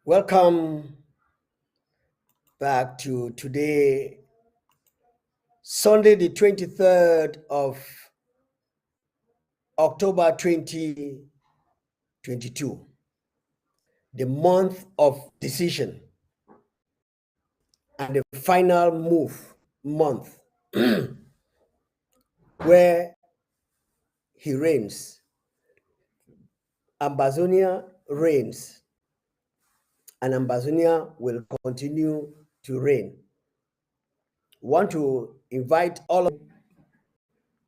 Welcome back to today, Sunday, the 23rd of October 2022, the month of decision and the final move month where he reigns. Ambazonia reigns, and Ambazonia will continue to reign. Want to invite all of you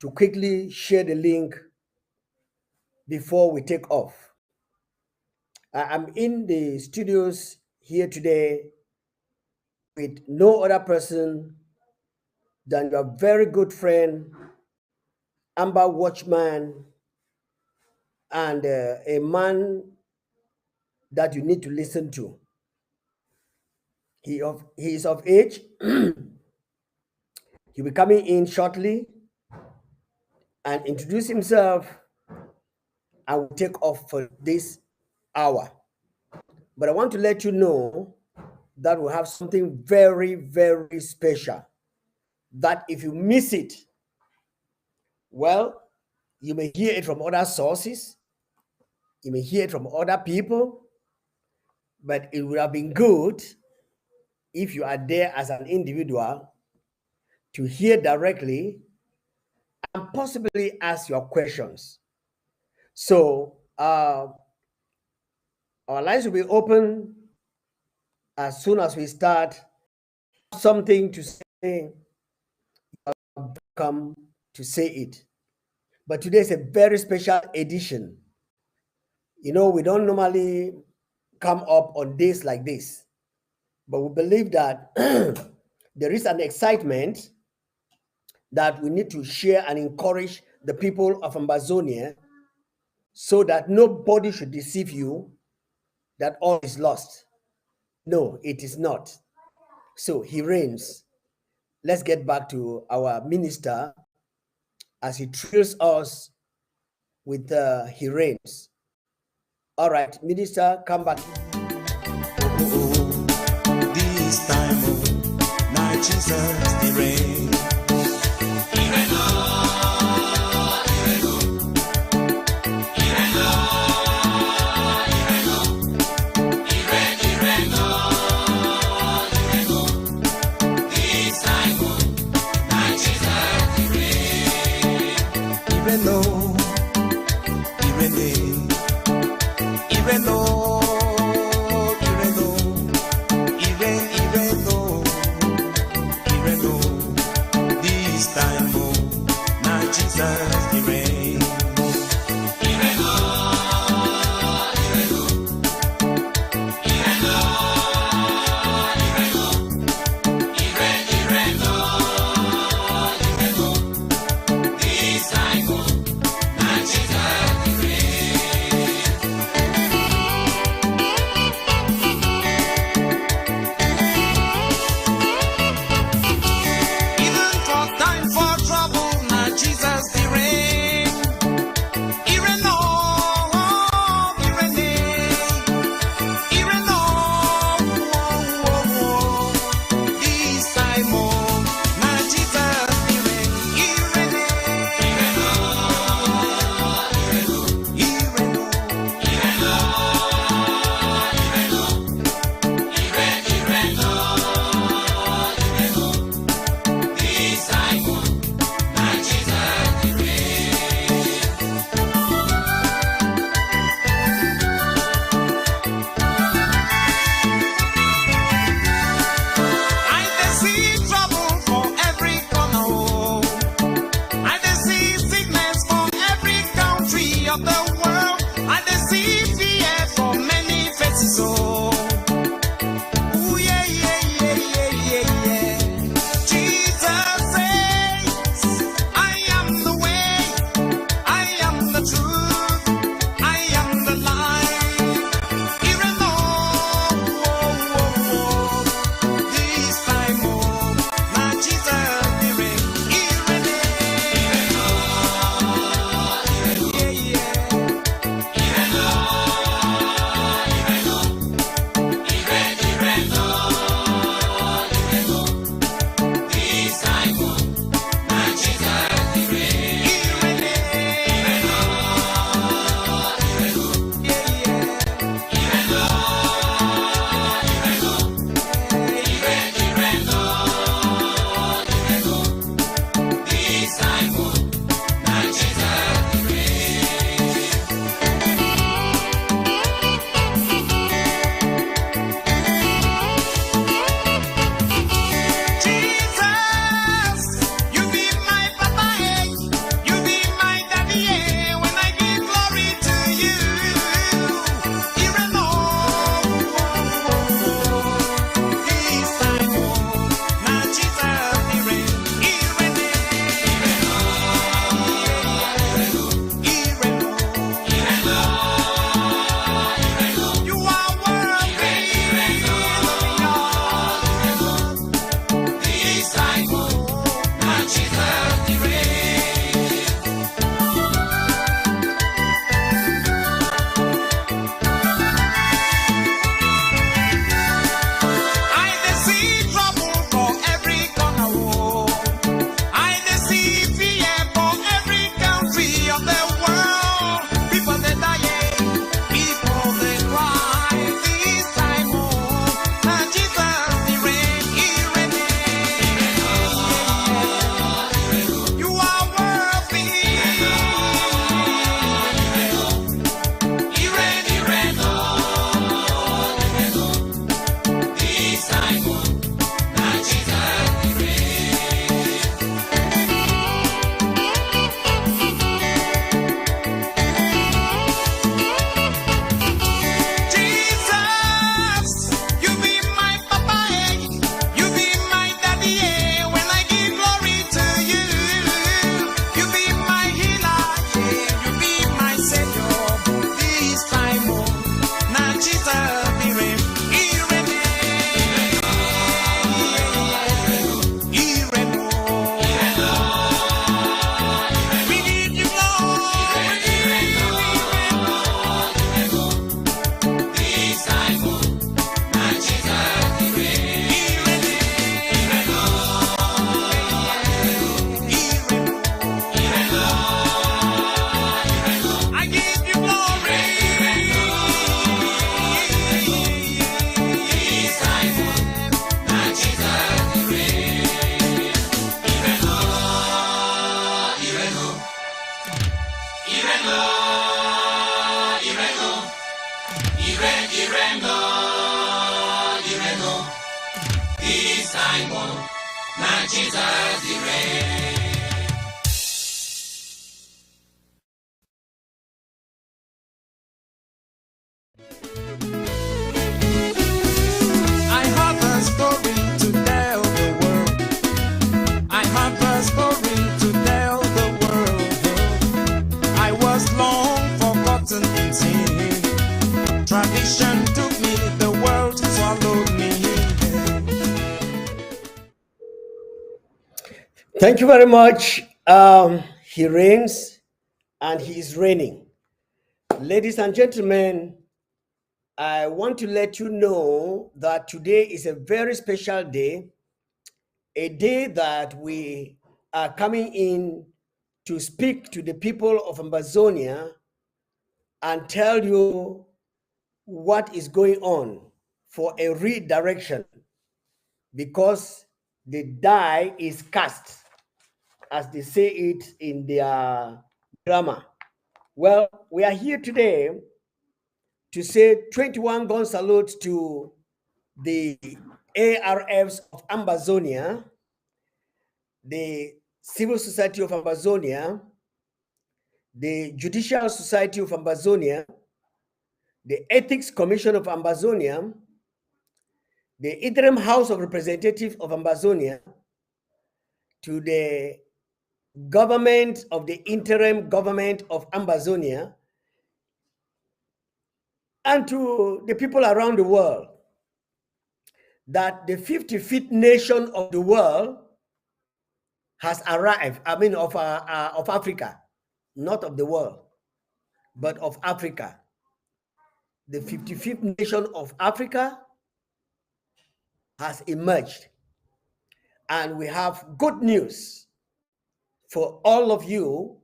to quickly share the link before we take off. I'm in the studios here today with no other person than your very good friend, Amber Watchman, and a man that you need to listen to. He is of age. He'll be coming in shortly and introduce himself, and we'll take off for this hour. But I want to let you know that we have something very, very special, that if you miss it, well, you may hear it from other sources, you may hear it from other people, but it would have been good if you are there as an individual to hear directly and possibly ask your questions. So our lines will be open as soon as we start. Something to say, come to say it. But today is a very special edition. You know, we don't normally come up on days like this, but we believe that there is an excitement that we need to share and encourage the people of Ambazonia so that nobody should deceive you that all is lost. No, it is not. So he reigns. Let's get back to our minister as he thrills us with he reigns. All right, minister, come back. This time, now Jesus the reign. Even though this time, oh, now Jesus the reign. I have a story to tell the world. I have a story to tell the world. I was long forgotten in sin. Tradition took me, the world swallowed me. Thank you very much. He reigns and he is reigning. Ladies and gentlemen, I want to let you know that today is a very special day, a day that we are coming in to speak to the people of Ambazonia and tell you what is going on for a redirection, because the die is cast, as they say it in their grammar. Well, we are here today to say 21 gun salute to the ARFs of Ambazonia, the Civil Society of Ambazonia, the Judicial Society of Ambazonia, the Ethics Commission of Ambazonia, the Interim House of Representatives of Ambazonia, to the government of the interim government of Ambazonia, and to the people around the world, that the 55th nation of the world has arrived, of Africa, not of the world, but of Africa. The 55th nation of Africa has emerged. And we have good news for all of you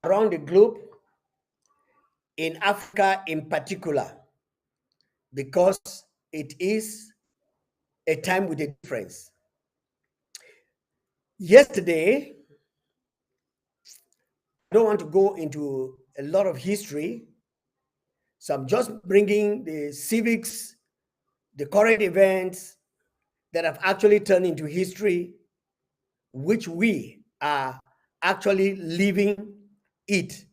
around the globe, in Africa in particular, because it is a time with a difference. Yesterday, I don't want to go into a lot of history, so I'm just bringing the civics, the current events that have actually turned into history, which we are actually living it,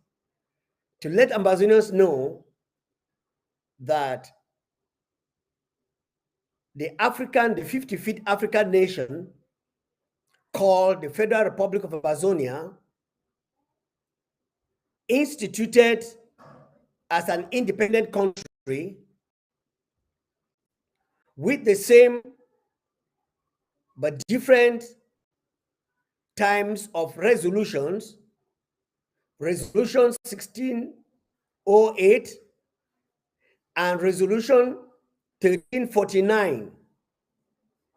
to let Ambazonians know that the 55th African nation, called the Federal Republic of Ambazonia, instituted as an independent country with the same but different times of resolutions, Resolution 1608 and Resolution 1349,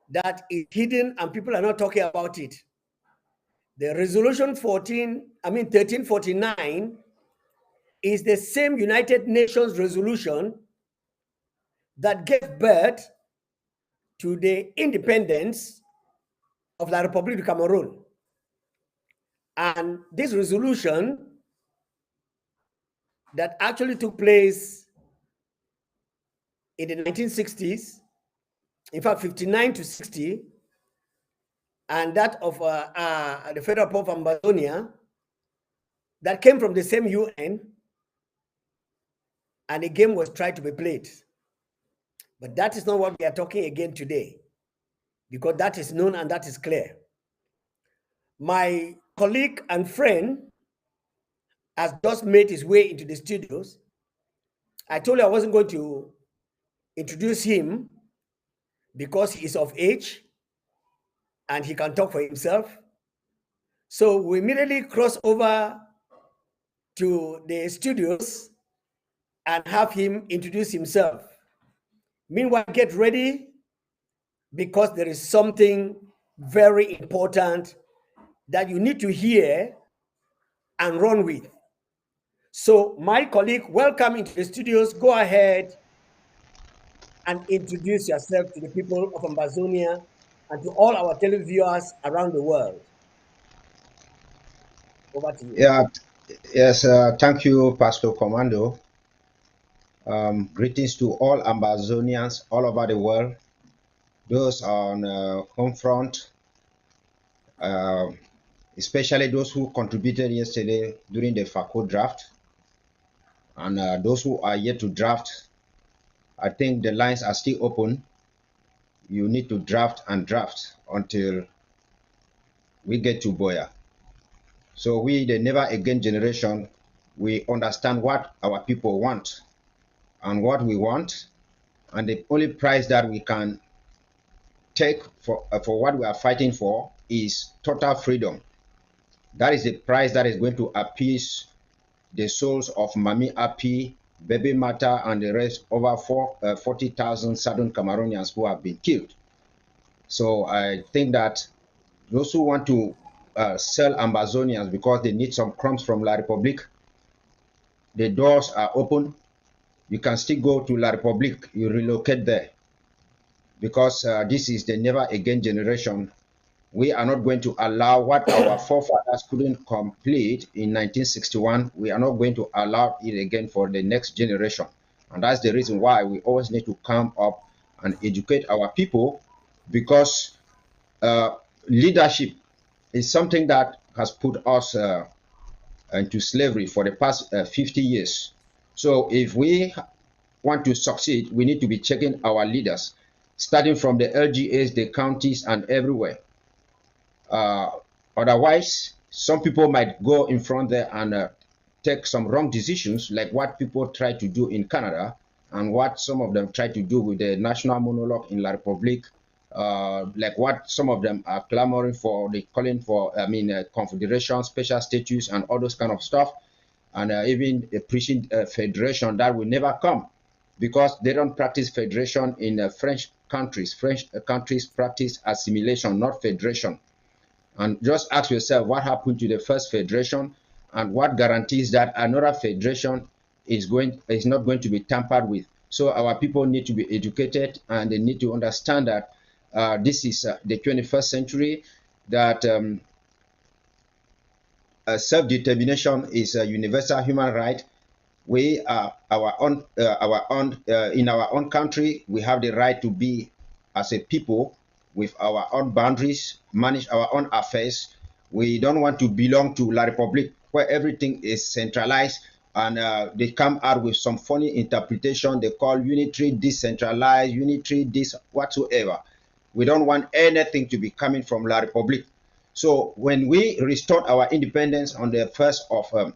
that is hidden and people are not talking about it. The Resolution 1349 is the same United Nations resolution that gave birth to the independence of La République du Cameroon. And this resolution that actually took place in the 1960s, in fact, 59 to 60, and that of the Federal Republic of Ambazonia, that came from the same UN, and a game was tried to be played. But that is not what we are talking again today, because that is known and that is clear. My colleague and friend has just made his way into the studios. I told you I wasn't going to introduce him because he is of age and he can talk for himself. So we immediately cross over to the studios and have him introduce himself. Meanwhile, get ready, because there is something very important that you need to hear and run with. So my colleague, welcome into the studios. Go ahead and introduce yourself to the people of Ambazonia and to all our televiewers around the world. Over to you. Yeah, yes, thank you, Pastor Komando. Greetings to all Ambazonians all over the world. those on home front, uh, especially those who contributed yesterday during the FACO draft, and those who are yet to draft. I think the lines are still open. You need to draft and draft until we get to Boya. So we, the never again generation, we understand what our people want and what we want, and the only price that we can take for what we are fighting for is total freedom. That is the price that is going to appease the souls of Mami Api, Baby Mata, and the rest over 40,000 Southern Cameroonians who have been killed. So I think that those who want to sell Ambazonians because they need some crumbs from La Republique, the doors are open. You can still go to La Republique, you relocate there, because this is the never again generation. We are not going to allow what our forefathers couldn't complete in 1961. We are not going to allow it again for the next generation. And that's the reason why we always need to come up and educate our people, because leadership is something that has put us into slavery for the past 50 years. So if we want to succeed, we need to be checking our leaders, starting from the LGAs, the counties, and everywhere. Otherwise, some people might go in front there and take some wrong decisions, like what people try to do in Canada and what some of them try to do with the national monologue in La Republique, like what some of them are clamoring for, they calling for, confederation, special status, and all those kind of stuff, and even preaching federation that will never come, because they don't practice federation in French countries. French countries practice assimilation, not federation. And just ask yourself what happened to the first federation, and what guarantees that another federation is not going to be tampered with. So our people need to be educated, and they need to understand that this is the 21st century, that self-determination is a universal human right. We are in our own country. We have the right to be as a people with our own boundaries, manage our own affairs. We don't want to belong to La Republique, where everything is centralized, and they come out with some funny interpretation. They call unitary decentralized, unitary this whatsoever. We don't want anything to be coming from La Republique. So when we restored our independence on the 1st of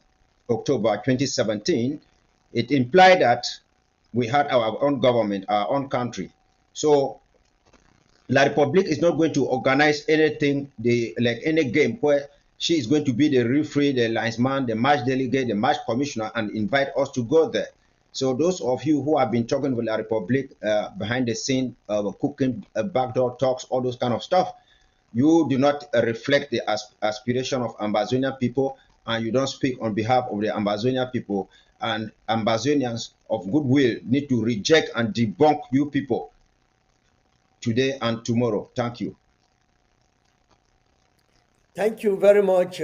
October 2017, it implied that we had our own government, our own country. So La Republique is not going to organize anything, like any game where she is going to be the referee, the linesman, the match delegate, the match commissioner, and invite us to go there. So those of you who have been talking with La Republique behind the scene, cooking backdoor talks, all those kind of stuff, you do not reflect the aspiration of Ambazonian people, and you don't speak on behalf of the Ambazonian people. And Ambazonians of goodwill need to reject and debunk you people today and tomorrow. Thank you. Thank you very much.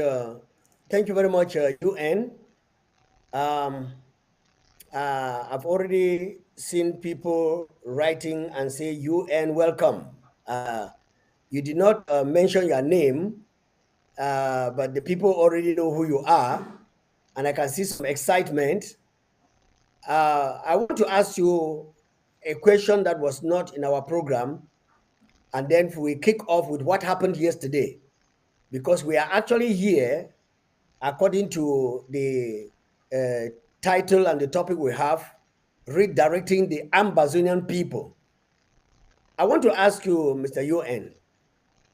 Thank you very much, UN. I've already seen people writing and say, UN, welcome. You did not mention your name, but the people already know who you are, and I can see some excitement. I want to ask you a question that was not in our program, and then we kick off with what happened yesterday, because we are actually here, according to the title and the topic we have, redirecting the Ambazonian people. I want to ask you, Mr. UN,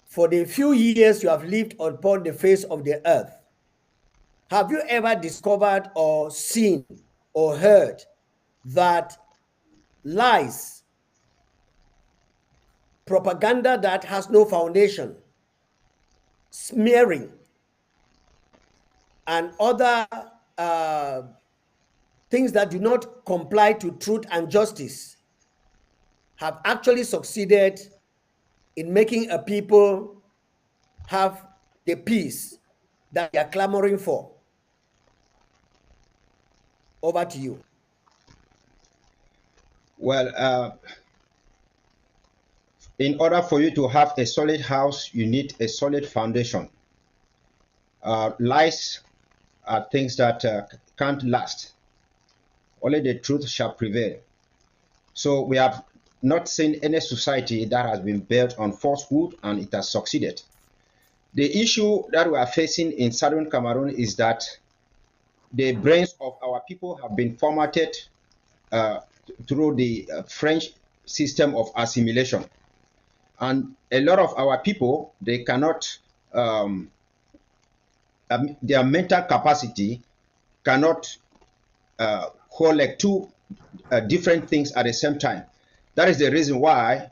for the few years you have lived upon the face of the earth, have you ever discovered or seen or heard that lies, propaganda that has no foundation, smearing, and other things that do not comply to truth and justice have actually succeeded in making a people have the peace that they are clamoring for? Over to you. Well, in order for you to have a solid house, you need a solid foundation. Lies are things that can't last. Only the truth shall prevail. So we have not seen any society that has been built on falsehood and it has succeeded. The issue that we are facing in southern Cameroon is that the brains of our people have been formatted through the French system of assimilation. And a lot of our people, they cannot, their mental capacity cannot hold like two different things at the same time. That is the reason why,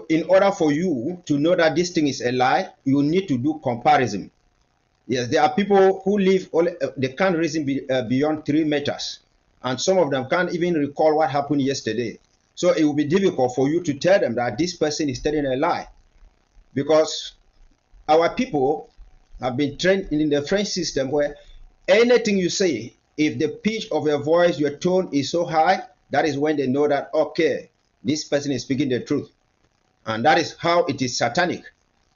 in order for you to know that this thing is a lie, you need to do comparison. Yes, there are people who live, they can't reason beyond 3 meters. And some of them can't even recall what happened yesterday. So it will be difficult for you to tell them that this person is telling a lie. Because our people have been trained in the French system where anything you say, if the pitch of your voice, your tone is so high, that is when they know that, okay, this person is speaking the truth. And that is how it is satanic.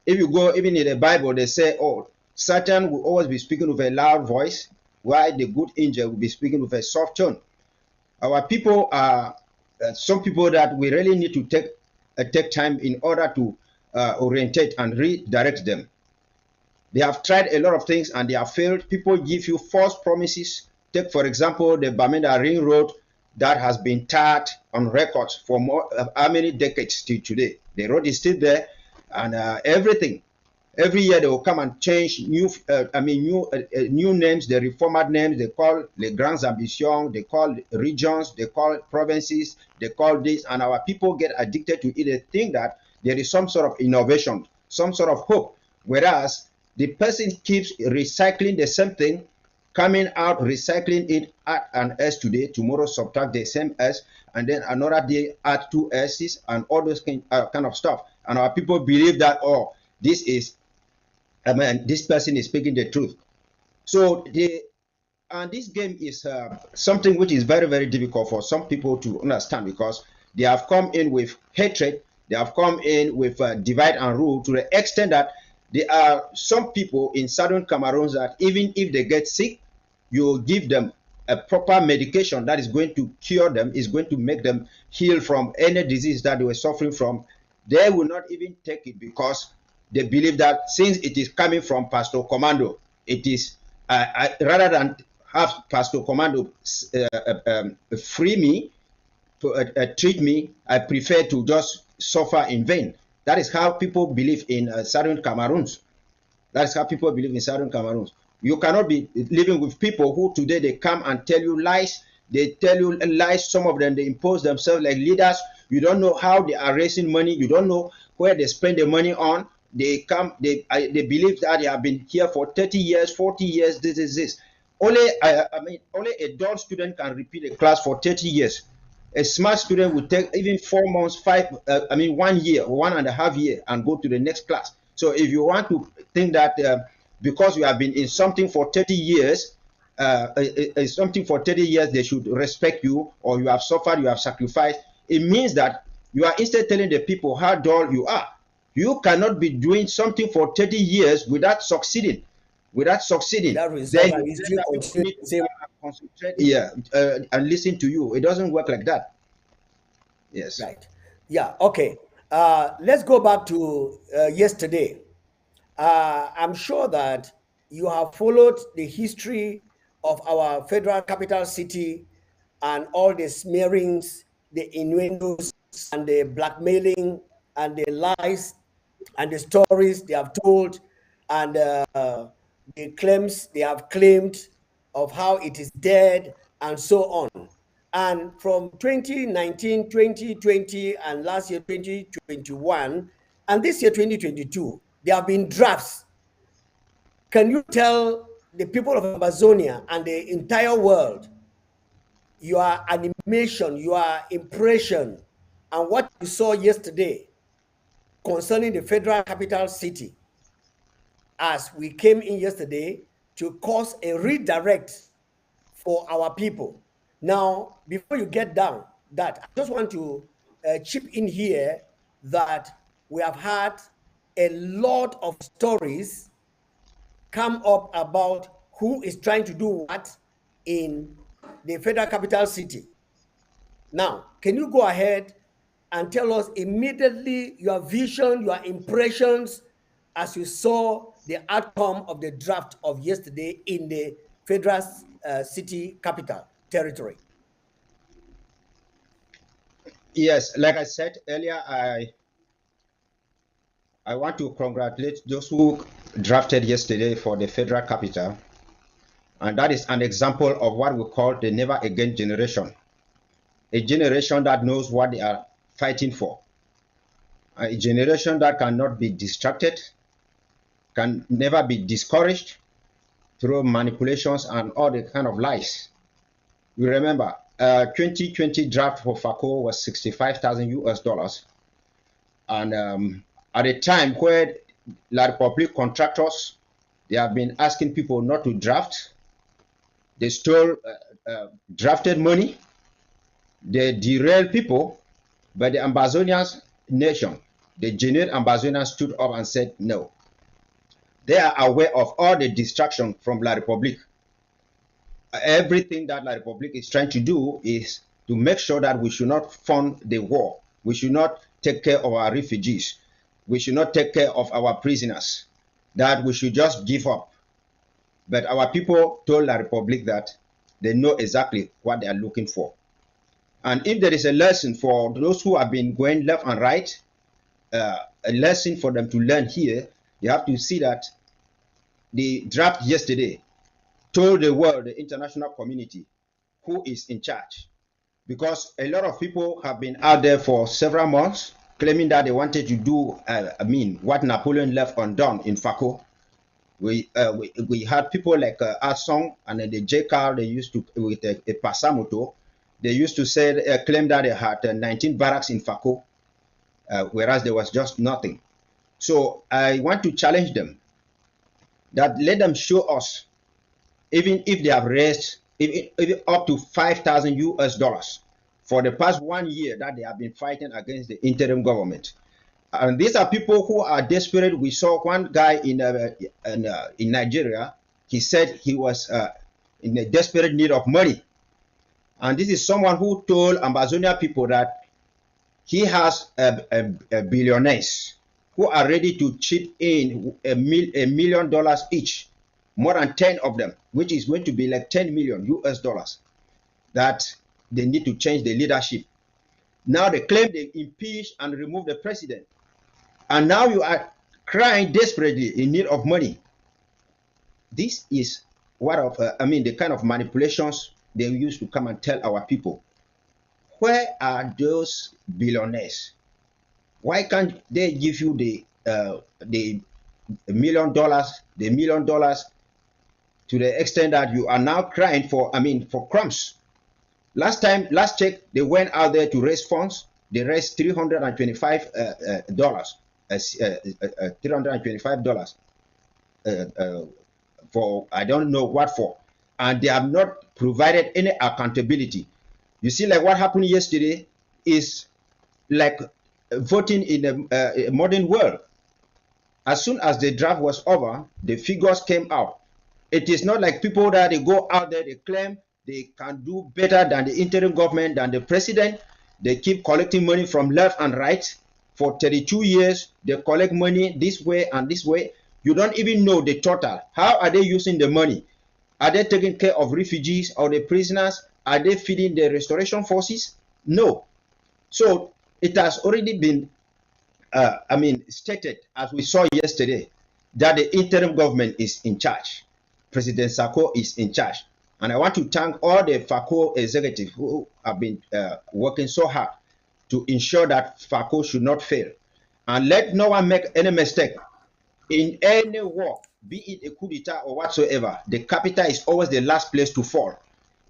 If you go, even in the Bible, they say, oh, Satan will always be speaking with a loud voice, while the good angel will be speaking with a soft tone. Our people are some people that we really need to take time in order to orientate and redirect them. They have tried a lot of things and they have failed. People give you false promises. Take, for example, the Bamenda Ring Road that has been tarred on records for how many decades till today. The road is still there, and everything. Every year they will come and change new names, the reformed names. They call les grands ambitions, they call regions, they call provinces, they call this, and our people get addicted to it. They think that there is some sort of innovation, some sort of hope, whereas the person keeps recycling the same thing, coming out, recycling it, add an S today, tomorrow subtract the same S, and then another day add 2 S's, and all those kind of stuff. And our people believe that, oh, this person is speaking the truth. So this game is something which is very, very difficult for some people to understand, because they have come in with hatred, they have come in with divide and rule, to the extent that there are some people in southern Cameroon that even if they get sick, you give them a proper medication that is going to cure them, is going to make them heal from any disease that they were suffering from. They will not even take it, because they believe that since it is coming from Pastor Komando, it is rather than have Pastor Komando free me, to treat me, I prefer to just suffer in vain. That is how people believe in southern Cameroon. That is how people believe in southern Cameroon. You cannot be living with people who today they come and tell you lies. They tell you lies. Some of them, they impose themselves like leaders. You don't know how they are raising money. You don't know where they spend the money on. They come, they believe that they have been here for 30 years, 40 years, this. Only a dull student can repeat a class for 30 years. A smart student will take even 4 months, 1 year, 1.5 years, and go to the next class. So if you want to think that because you have been in something for 30 years, they should respect you, or you have suffered, you have sacrificed, it means that you are instead telling the people how dull you are. You cannot be doing something for 30 years without succeeding. That result, Then and it's still continue the same. concentrate, and listen to you. It doesn't work like that. Yes. Right. Yeah. Okay. Let's go back to yesterday. I'm sure that you have followed the history of our federal capital city and all the smearings, the innuendos, and the blackmailing, and the lies, and the stories they have told, and the claims they have claimed of how it is dead, and so on. And from 2019, 2020, and last year, 2021, and this year, 2022, there have been drafts. Can you tell the people of Ambazonia and the entire world your animation, your impression, and what you saw yesterday concerning the federal capital city, as we came in yesterday to cause a redirect for our people? Now, before you get down that, I just want to chip in here that we have had a lot of stories come up about who is trying to do what in the federal capital city. Now, can you go ahead and tell us immediately your vision, your impressions as you saw the outcome of the draft of yesterday in the federal city capital territory? Yes, like I said earlier, I want to congratulate those who drafted yesterday for the federal capital. And that is an example of what we call the never again generation. A generation that knows what they are fighting for. A generation that cannot be distracted, can never be discouraged through manipulations and all the kind of lies. You remember, 2020 draft for FACO was 65,000 US dollars. And at a time where La Republic contractors, they have been asking people not to draft. They stole drafted money. They derailed people. But the Ambazonians nation, the genuine Ambazonians stood up and said no. They are aware of all the distraction from La Republic. Everything that La Republic is trying to do is to make sure that we should not fund the war. We should not take care of our refugees. We should not take care of our prisoners. That we should just give up. But our people told La Republic that they know exactly what they are looking for. And if there is a lesson for those who have been going left and right, a lesson for them to learn here, you have to see that the draft yesterday told the world, the international community, who is in charge. Because a lot of people have been out there for several months claiming that they wanted to do, what Napoleon left undone in FACO. We had people like Asong and the J car they used to with a Pasamoto. They used to say claim that they had 19 barracks in FACO, whereas there was just nothing. So I want to challenge them that let them show us, even if they have raised even up to 5,000 US dollars for the past 1 year that they have been fighting against the interim government. And these are people who are desperate. We saw one guy in Nigeria. He said he was in a desperate need of money. And this is someone who told Ambazonia people that he has billionaires who are ready to chip in $1 million each, more than 10 of them, which is going to be like 10 million US dollars, that they need to change the leadership. Now they claim they impeach and remove the president. And now you are crying desperately in need of money. This is the kind of manipulations they used to come and tell our people. Where are those billionaires? Why can't they give you the $1 million, the $1 million to the extent that you are now crying for crumbs? Last check, they went out there to raise funds. They raised $325 for I don't know what for, and they have not provided any accountability. You see, like what happened yesterday is like voting in a modern world. As soon as the draft was over, the figures came out. It is not like people that they go out there, they claim they can do better than the interim government, than the president. They keep collecting money from left and right. For 32 years, they collect money this way and this way. You don't even know the total. How are they using the money? Are they taking care of refugees or the prisoners? Are they feeding the restoration forces? No. So it has already been stated, as we saw yesterday, that the interim government is in charge. President Sako is in charge. And I want to thank all the FACO executives who have been working so hard to ensure that FACO should not fail. And let no one make any mistake. In any war, be it a coup d'etat or whatsoever, the capital is always the last place to fall.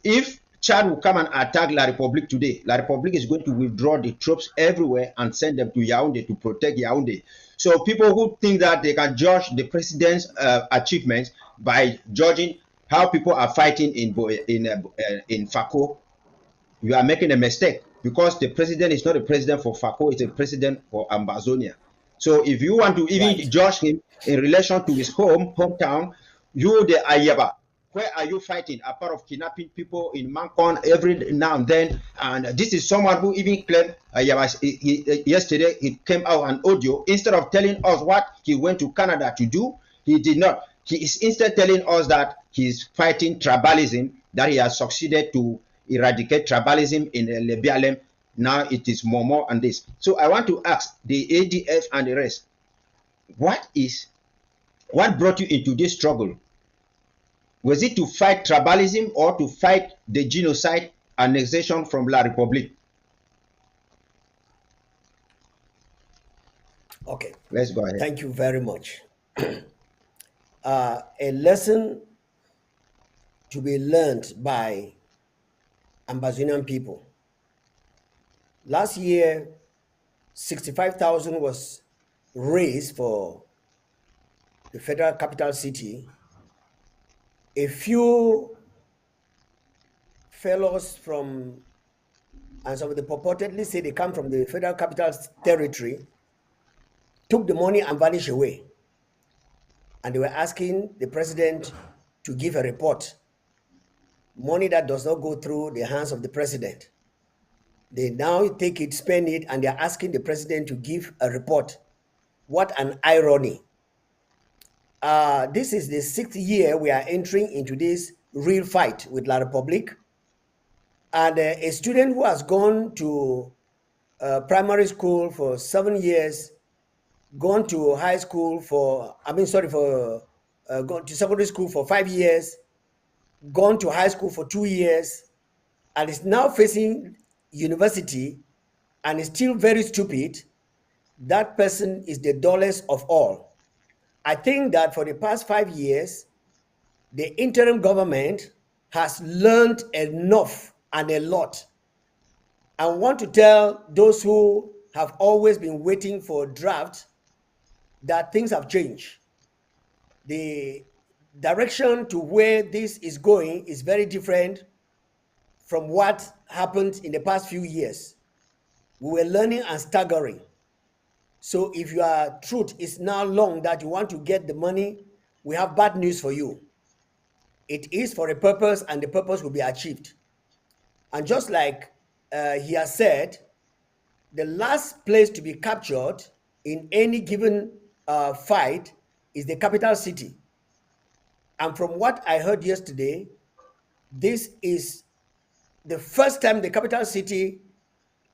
If Chad will come and attack La Republique today, La Republique is going to withdraw the troops everywhere and send them to Yaoundé to protect Yaoundé. So people who think that they can judge the president's achievements by judging how people are fighting in FACO, you are making a mistake. because the president is not a president for FACO, it's a president for Ambazonia. So if you want to even Right. judge him in relation to his hometown, you the Ayaba, where are you fighting apart of kidnapping people in Mancon every now and then? And this is someone who even claimed yesterday he came out on audio, instead of telling us what he went to Canada to do, he did not. He is instead telling us that he's fighting tribalism, that he has succeeded to eradicate tribalism in Lebialem. Now it is Momo and this. So I want to ask the ADF and the rest, what brought you into this struggle? Was it to fight tribalism or to fight the genocide annexation from La Republique? Okay. Let's go ahead. Thank you very much. A lesson to be learned by Ambazonian people. Last year, 65,000 was raised for the federal capital city. A few fellows from, and some of the purportedly say they come from the federal capital territory, took the money and vanished away. And they were asking the president to give a report. Money that does not go through the hands of the president. They now take it, spend it, and they're asking the president to give a report. What an irony. This is the 6th year we are entering into this real fight with La Republique. And a student who has gone to primary school for 7 years, gone to high school for, gone to secondary school for 5 years, gone to high school for 2 years, and is now facing university and is still very stupid, that person is the dullest of all. I think that for the past 5 years, the interim government has learned enough and a lot. I want to tell those who have always been waiting for draft that things have changed. The direction to where this is going is very different from what happened in the past few years. We were learning and staggering. So if your truth is now long that you want to get the money, we have bad news for you. It is for a purpose, and the purpose will be achieved. And just like he has said, the last place to be captured in any given fight is the capital city. And from what I heard yesterday, this is the first time the capital city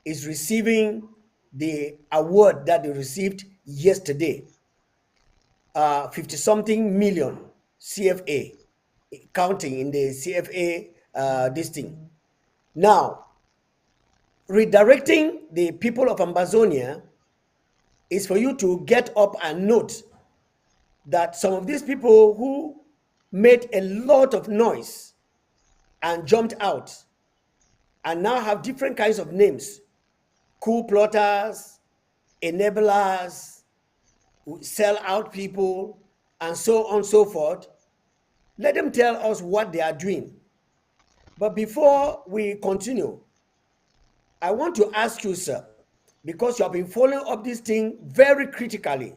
is receiving the award that they received yesterday. 50-something million CFA, counting in the CFA this thing. Now, redirecting the people of Ambazonia is for you to get up and note that some of these people who made a lot of noise and jumped out and now have different kinds of names: coup plotters, enablers, sell out people, and so on and so forth. Let them tell us what they are doing. But before we continue, I want to ask you, sir, because you have been following up this thing very critically,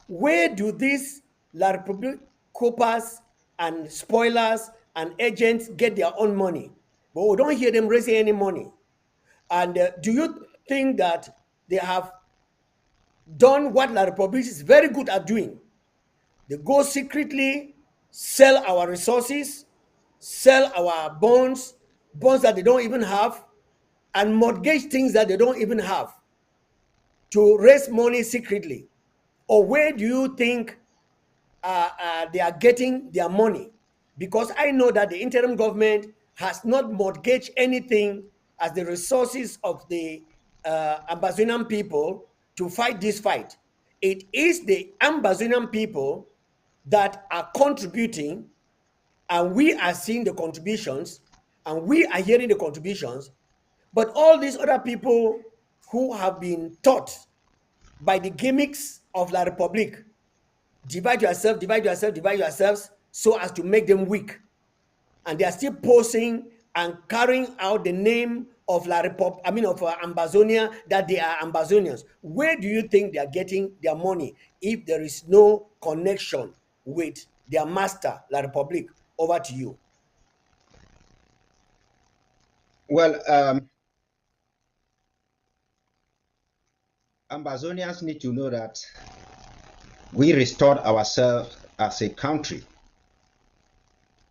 where do these La Republique coppers and spoilers and agents get their own money? But we don't hear them raising any money. And do you think that they have done what La Republique is very good at doing? They go secretly, sell our resources, sell our bonds that they don't even have, and mortgage things that they don't even have to raise money secretly. Or where do you think they are getting their money? Because I know that the interim government has not mortgaged anything as the resources of the Ambazonian people to fight this fight. It is the Ambazonian people that are contributing, and we are seeing the contributions, and we are hearing the contributions. But all these other people who have been taught by the gimmicks of La Republique, divide yourself, divide yourself, divide yourselves, so as to make them weak. And they are still posing and carrying out the name of Ambazonia that they are Ambazonians. Where do you think they are getting their money if there is no connection with their master, La Republique? Over to you. Well, Ambazonians need to know that we restored ourselves as a country,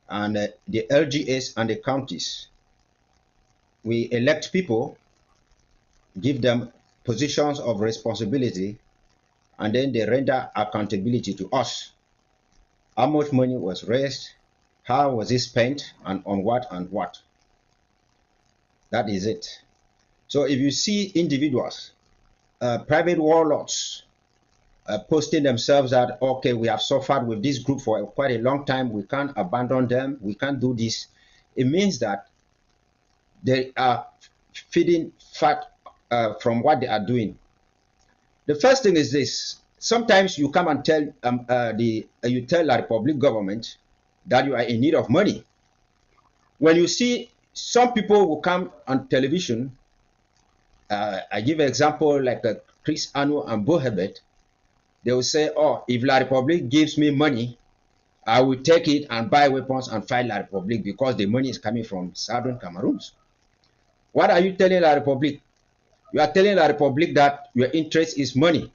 and the LGAs and the counties, we elect people, give them positions of responsibility, and then they render accountability to us. How much money was raised, how was it spent, and on what and what. That is it. So if you see individuals, private warlords, posting themselves that, okay, we have suffered with this group for quite a long time, we can't abandon them, we can't do this, it means that they are feeding fat from what they are doing. The first thing is this: sometimes you come and tell you tell the Republic government that you are in need of money. When you see some people will come on television, I give an example like Chris Anu and Bo Herbert, they will say, oh, if La Republique gives me money, I will take it and buy weapons and fight La Republique because the money is coming from Southern Cameroons. What are you telling La Republique? You are telling La Republique that your interest is money.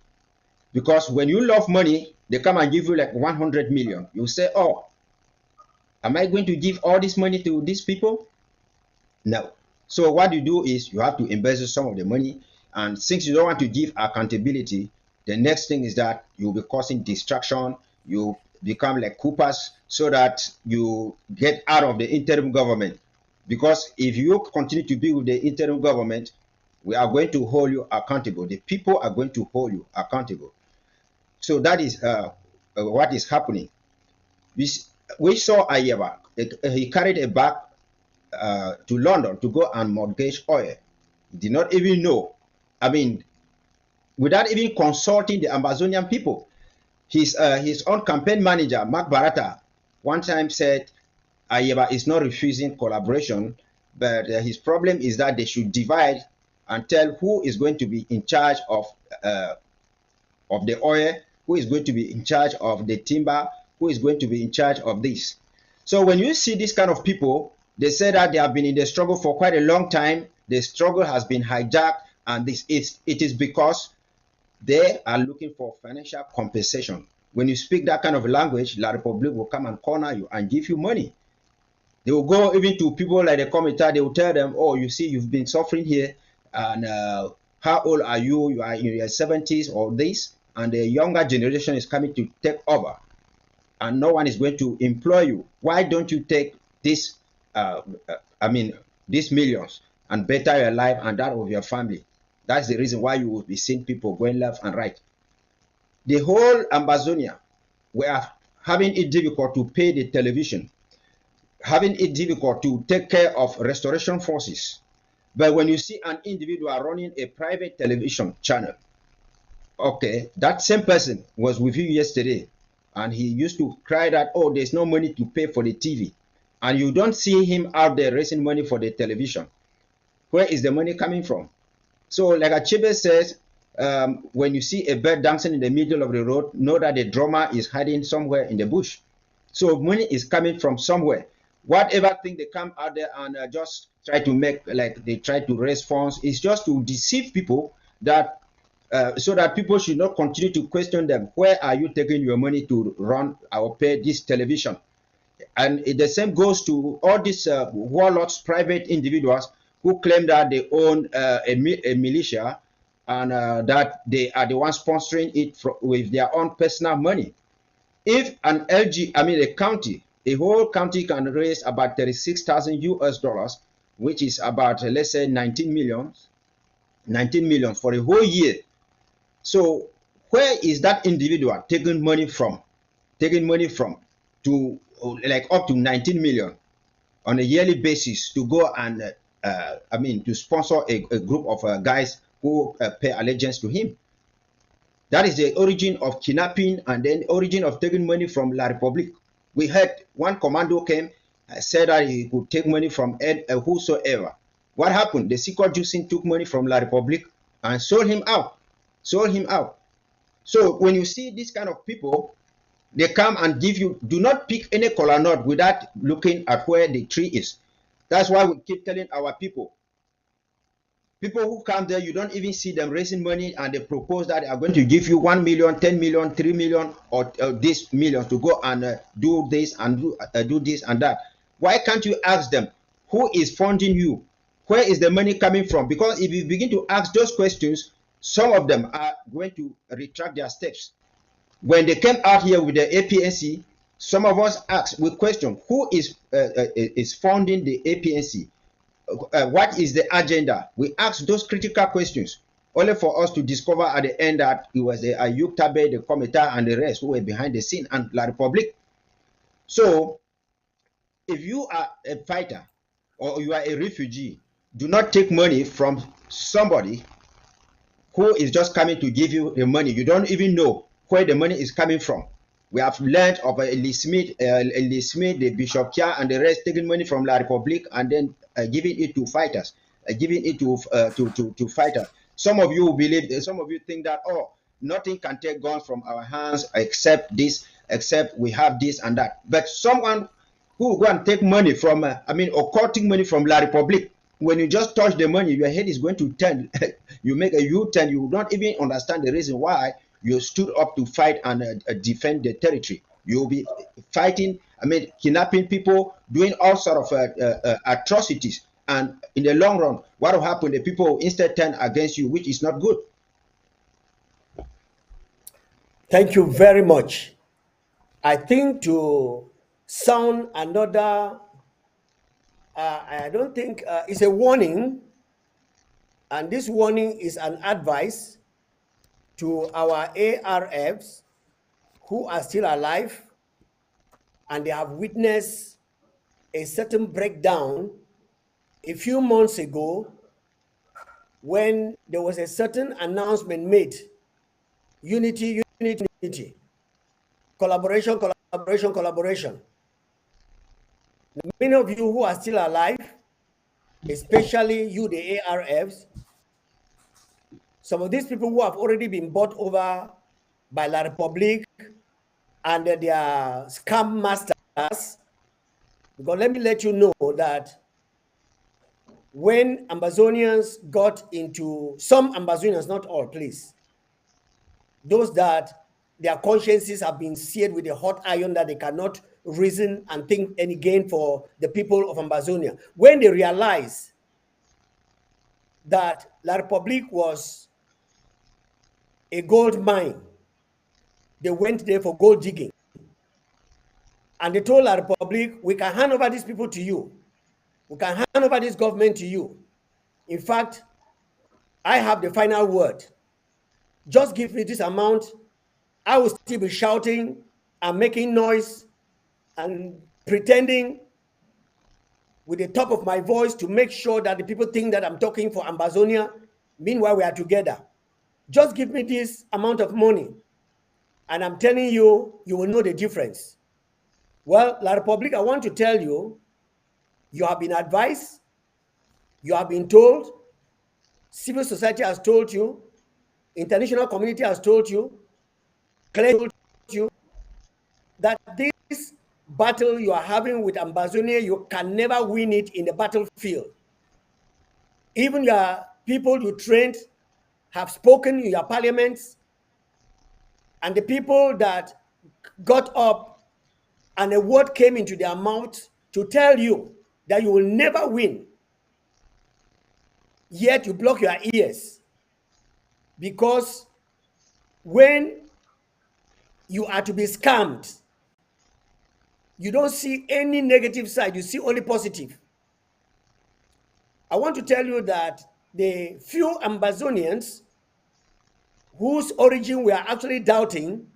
Because when you love money, they come and give you like 100 million. You say, oh, am I going to give all this money to these people? No. So what you do is you have to embezzle some of the money. And since you don't want to give accountability, the next thing is that you'll be causing distraction. You become like Coopers so that you get out of the interim government. Because if you continue to be with the interim government, we are going to hold you accountable. The people are going to hold you accountable. So that is what is happening. We saw Ayeva. He carried a bag to London to go and mortgage oil. He did not even know. I mean, without even consulting the Ambazonian people. His own campaign manager, Mark Barata, one time said Ayeva is not refusing collaboration, but his problem is that they should divide and tell who is going to be in charge of the oil, who is going to be in charge of the timber, who is going to be in charge of this. So when you see this kind of people, they say that they have been in the struggle for quite a long time. The struggle has been hijacked, and it is because they are looking for financial compensation. When you speak that kind of language, La Republique will come and corner you and give you money. They will go even to people like the Comité. They will tell them, oh, you see, you've been suffering here, and how old are you? You are in your 70s or this, and the younger generation is coming to take over, and no one is going to employ you. Why don't you take this, these millions and better your life and that of your family? That's the reason why you will be seeing people going left and right. The whole Ambazonia, we are having it difficult to pay the television, having it difficult to take care of restoration forces. But when you see an individual running a private television channel, okay, that same person was with you yesterday, and he used to cry that, oh, there's no money to pay for the TV. And you don't see him out there raising money for the television. Where is the money coming from? So like Achebe says, when you see a bird dancing in the middle of the road, know that the drummer is hiding somewhere in the bush. So money is coming from somewhere. Whatever thing they come out there and just try to make, like they try to raise funds, is just to deceive people that so that people should not continue to question them. Where are you taking your money to run or pay this television? And the same goes to all these warlords, private individuals who claim that they own a militia and that they are the ones sponsoring it with their own personal money. If a whole county can raise about 36,000 US dollars, which is about, let's say, 19 million for a whole year. So where is that individual taking money from to like up to 19 million on a yearly basis to go and to sponsor a group of guys who pay allegiance to him? That is the origin of kidnapping and then origin of taking money from La Republique. We heard one Komando came, said that he could take money from whosoever. What happened? The Sikor Jusin took money from La Republique and sold him out. Sold him out. So when you see this kind of people, they come and give you, do not pick any kola nut without looking at where the tree is. That's why we keep telling our people who come there, you don't even see them raising money, and they propose that they are going to give you 1 million, 10 million, 3 million, or this million to go and do this and do this and that. Why can't you ask them, who is funding you? Where is the money coming from? Because if you begin to ask those questions, some of them are going to retract their steps. When they came out here with the APNC, some of us asked with question, who is funding the APNC? What is the agenda? We asked those critical questions, only for us to discover at the end that it was the Ayuk Tabe, the Kometa, and the rest who were behind the scene, and La Republique. So, if you are a fighter or you are a refugee, do not take money from somebody who is just coming to give you the money. You don't even know where the money is coming from. We have learned of Lee Smith, the Bishop Kia, and the rest taking money from La Republique and then giving it to fighters, giving it to fighters. Some of you believe, some of you think that, oh, nothing can take guns from our hands except this, except we have this and that. But someone who will go and take money from, occulting money from La Republique, when you just touch the money, your head is going to turn. You make a U-turn. You don't even understand the reason why you stood up to fight and defend the territory. You'll be fighting, kidnapping people, doing all sort of atrocities. And in the long run, what will happen? The people will instead turn against you, which is not good. Thank you very much. I think to sound another, I don't think it's a warning, and this warning is an advice to our ARFs who are still alive and they have witnessed a certain breakdown a few months ago when there was a certain announcement made. Unity, unity, unity. Collaboration, collaboration, collaboration. Many of you who are still alive, especially you, the ARFs, some of these people who have already been bought over by La Republique and their scam masters, because let me let you know that when Ambazonians got into, some Ambazonians, not all, please, those that their consciences have been seared with a hot iron that they cannot reason and think any gain for the people of Ambazonia, when they realize that La Republique was a gold mine, they went there for gold digging. And they told La Republique, we can hand over these people to you. We can hand over this government to you. In fact, I have the final word. Just give me this amount. I will still be shouting and making noise and pretending with the top of my voice to make sure that the people think that I'm talking for Ambazonia. Meanwhile, we are together. Just give me this amount of money. And I'm telling you, you will know the difference. Well, La Republique, I want to tell you, you have been advised, you have been told, civil society has told you, international community has told you, Clay told you, that this battle you are having with Ambazonia, you can never win it in the battlefield. Even your people you trained have spoken in your parliaments, and the people that got up and a word came into their mouth to tell you that you will never win, yet you block your ears, because when you are to be scammed, you don't see any negative side, you see only positive. I want to tell you that the few Ambazonians whose origin we are actually doubting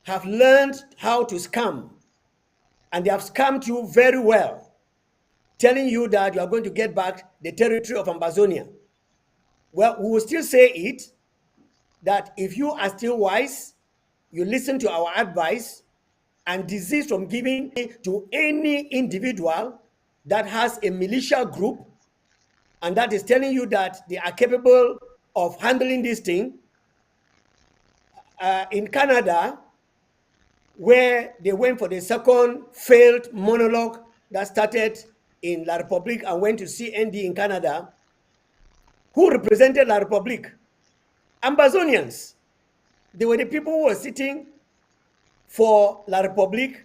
have learned how to scam, and they have scammed you very well, telling you that you are going to get back the territory of Ambazonia. Well, we will still say it, that if you are still wise, you listen to our advice and desist from giving it to any individual that has a militia group and that is telling you that they are capable of handling this thing. In Canada, where they went for the second failed monologue that started in La République and went to CND in Canada, who represented La République? Ambazonians. They were the people who were sitting for La République,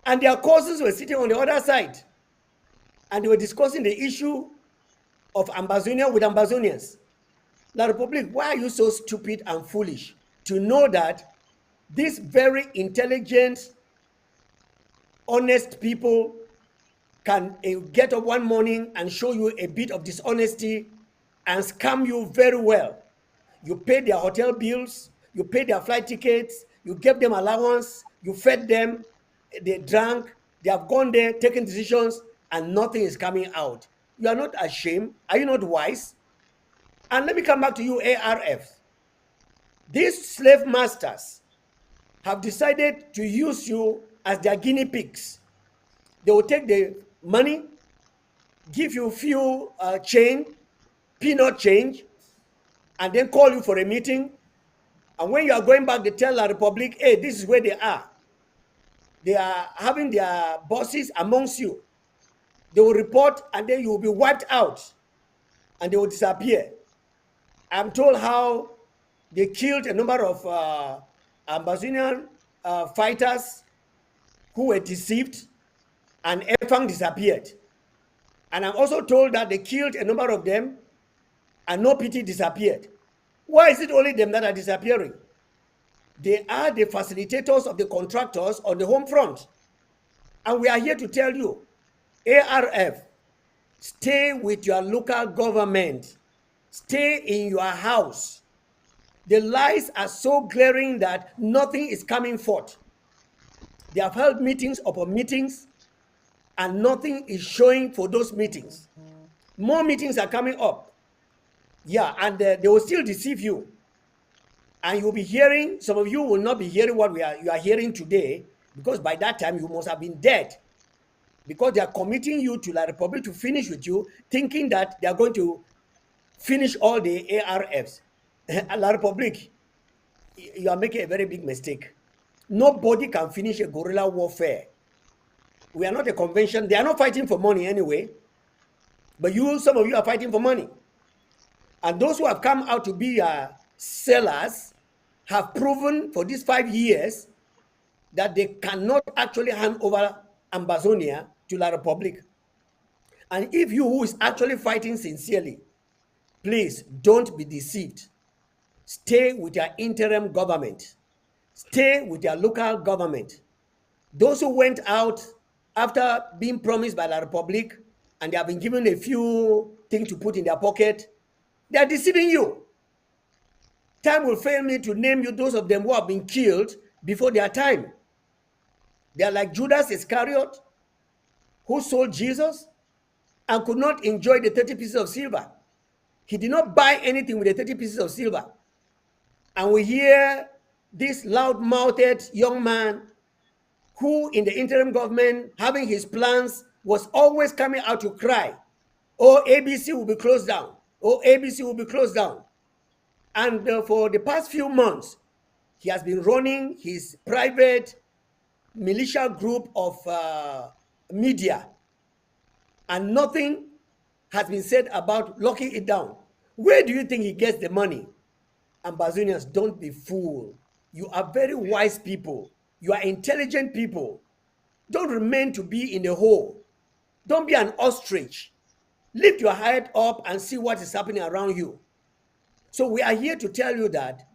and their causes were sitting on the other side. And they were discussing the issue of Ambazonia with Ambazonians. La République, why are you so stupid and foolish to know that these very intelligent, honest people can get up one morning and show you a bit of dishonesty and scam you very well? You pay their hotel bills, you pay their flight tickets, you gave them allowance, you fed them, they drank, they have gone there, taken decisions, and nothing is coming out. You are not ashamed? Are you not wise? And let me come back to you, ARF. These slave masters have decided to use you as their guinea pigs. They will take the money, give you few peanut change, and then call you for a meeting. And when you are going back, they tell La République, hey, this is where they are. They are having their bosses amongst you. They will report, and then you will be wiped out, and they will disappear. I'm told how they killed a number of Ambazonian fighters who were deceived, and Efang disappeared. And I'm also told that they killed a number of them, and no pity disappeared. Why is it only them that are disappearing? They are the facilitators of the contractors on the home front. And we are here to tell you, ARF, stay with your local government. Stay in your house. The lies are so glaring that nothing is coming forth. They have held meetings upon meetings, and nothing is showing for those meetings. More meetings are coming up. Yeah, and they will still deceive you. And you'll be hearing, some of you will not be hearing what you are hearing today, because by that time you must have been dead. Because they are committing you to La République to finish with you, thinking that they are going to finish all the ARFs. La République, you are making a very big mistake. Nobody can finish a guerrilla warfare. We are not a convention. They are not fighting for money anyway. But some of you are fighting for money. And those who have come out to be sellers have proven for these 5 years that they cannot actually hand over Ambazonia to La République. And if you who is actually fighting sincerely, please don't be deceived. Stay with your interim government. Stay with your local government. Those who went out after being promised by La République and they have been given a few things to put in their pocket, they are deceiving you. Time will fail me to name you those of them who have been killed before their time. They are like Judas Iscariot, who sold Jesus and could not enjoy the 30 pieces of silver. He did not buy anything with the 30 pieces of silver. And we hear this loud-mouthed young man who in the interim government, having his plans, was always coming out to cry, oh, ABC will be closed down. Oh, ABC will be closed down. And for the past few months, he has been running his private militia group of media, and nothing has been said about locking it down. Where do you think he gets the money? Ambazonians, don't be fooled. You are very wise people. You are intelligent people. Don't remain to be in the hole. Don't be an ostrich. Lift your head up and see what is happening around you. So we are here to tell you that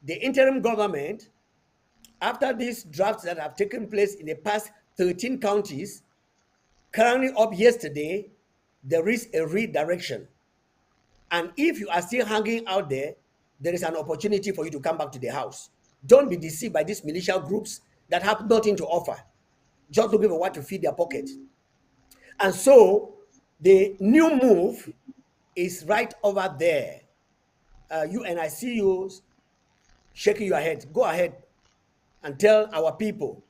the interim government, after these drafts that have taken place in the past 13 counties, currently up yesterday, there is a redirection. And if you are still hanging out there, there is an opportunity for you to come back to the house. Don't be deceived by these militia groups that have nothing to offer, just looking for what to feed their pocket. And so the new move is right over there. And I see you shaking your head. Go ahead and tell our people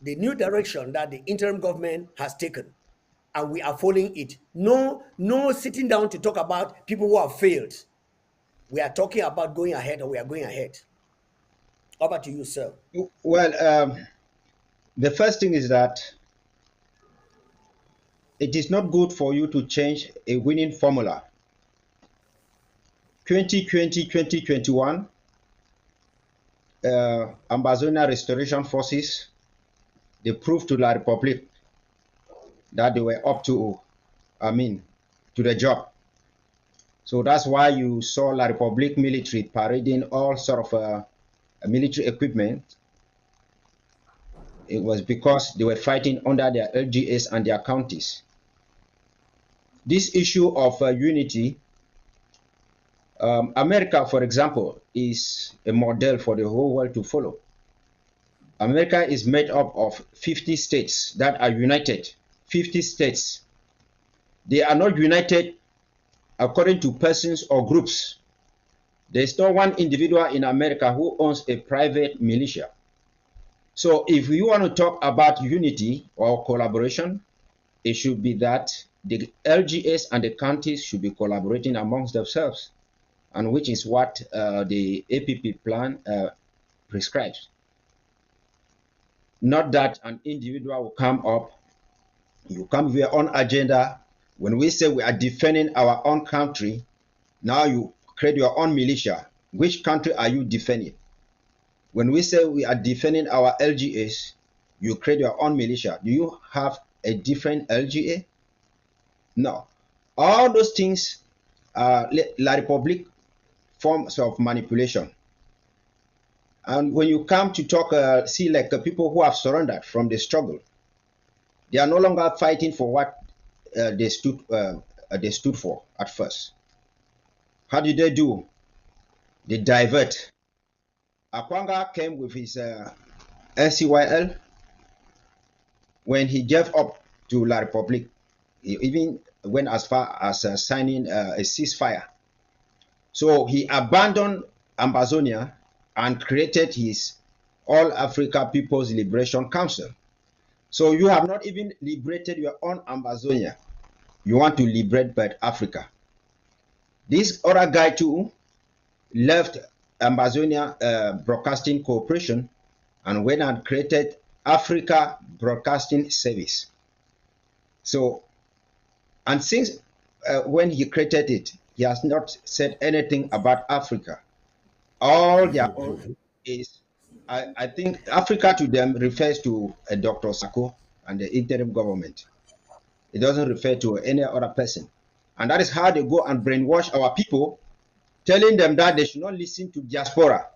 the new direction that the interim government has taken. and we are following it. No sitting down to talk about people who have failed. We are talking about going ahead, and we are going ahead. Over to you, sir. Well, the first thing is that it is not good for you to change a winning formula. 2020, 2021, Ambazonia Restoration Forces, they proved to La Republic that they were up to, to the job. So that's why you saw La Republic military parading all sort of military equipment. It was because they were fighting under their LGAs and their counties. This issue of unity, America, for example, is a model for the whole world to follow. America is made up of 50 states that are united. 50 states. They are not united according to persons or groups. There is no one individual in America who owns a private militia. So if you want to talk about unity or collaboration, it should be that the LGAs and the counties should be collaborating amongst themselves, and which is what the APP plan prescribes. Not that an individual will come up, you come with your own agenda. When we say we are defending our own country, now you create your own militia. Which country are you defending? When we say we are defending our LGAs, you create your own militia. Do you have a different LGA? No. All those things are La Republique forms of manipulation. And when you come to talk, see like people who have surrendered from the struggle, they are no longer fighting for what they stood for at first. How did they do? They divert. Akwanga came with his NCYL. When he gave up to La Republique, he even went as far as signing a ceasefire. So he abandoned Ambazonia and created his All Africa People's Liberation Council. So you have not even liberated your own Ambazonia. You want to liberate but Africa. This other guy too left Ambazonia Broadcasting Corporation and went and created Africa Broadcasting Service. So, and since when he created it, he has not said anything about Africa. All their own is, I think Africa to them refers to Dr. Sako and the interim government. It doesn't refer to any other person. And that is how they go and brainwash our people, telling them that they should not listen to diaspora.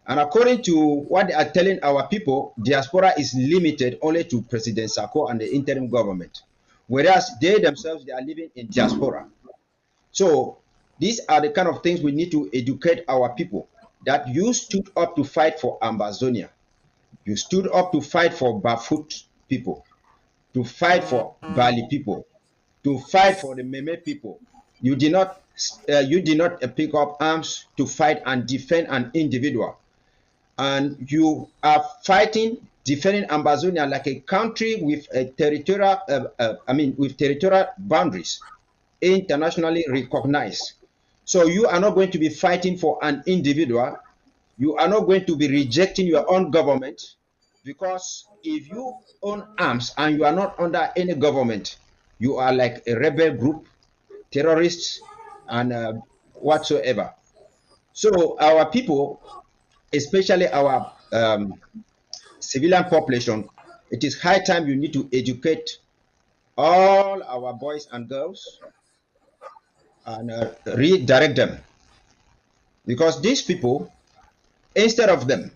And according to what they are telling our people, diaspora is limited only to President Sako and the interim government, whereas they themselves, they are living in diaspora. So these are the kind of things we need to educate our people, that you stood up to fight for Ambazonia. You stood up to fight for Bafut people, to fight for Bali people, to fight for the Meme people. You did not pick up arms to fight and defend an individual. And you are fighting, defending Ambazonia like a country with a territorial, with territorial boundaries, internationally recognized. So you are not going to be fighting for an individual. You are not going to be rejecting your own government, because if you own arms and you are not under any government, you are like a rebel group, terrorists, and whatsoever. So our people, especially our civilian population, it is high time you need to educate all our boys and girls and redirect them. Because these people, instead of them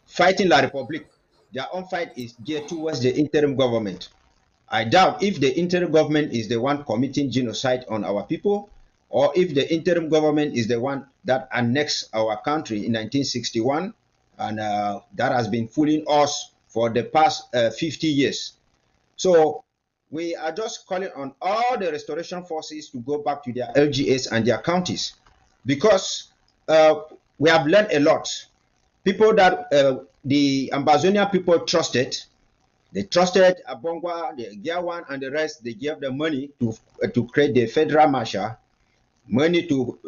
fighting La Republique, their own fight is geared towards the interim government. I doubt if the interim government is the one committing genocide on our people, or if the interim government is the one that annexed our country in 1961, and that has been fooling us for the past 50 years. So we are just calling on all the restoration forces to go back to their LGAs and their counties, because we have learned a lot. People that the Ambazonia people trusted, They trusted Abongwa, the Gyawan, and the rest. They gave the money to create the federal marshal, money to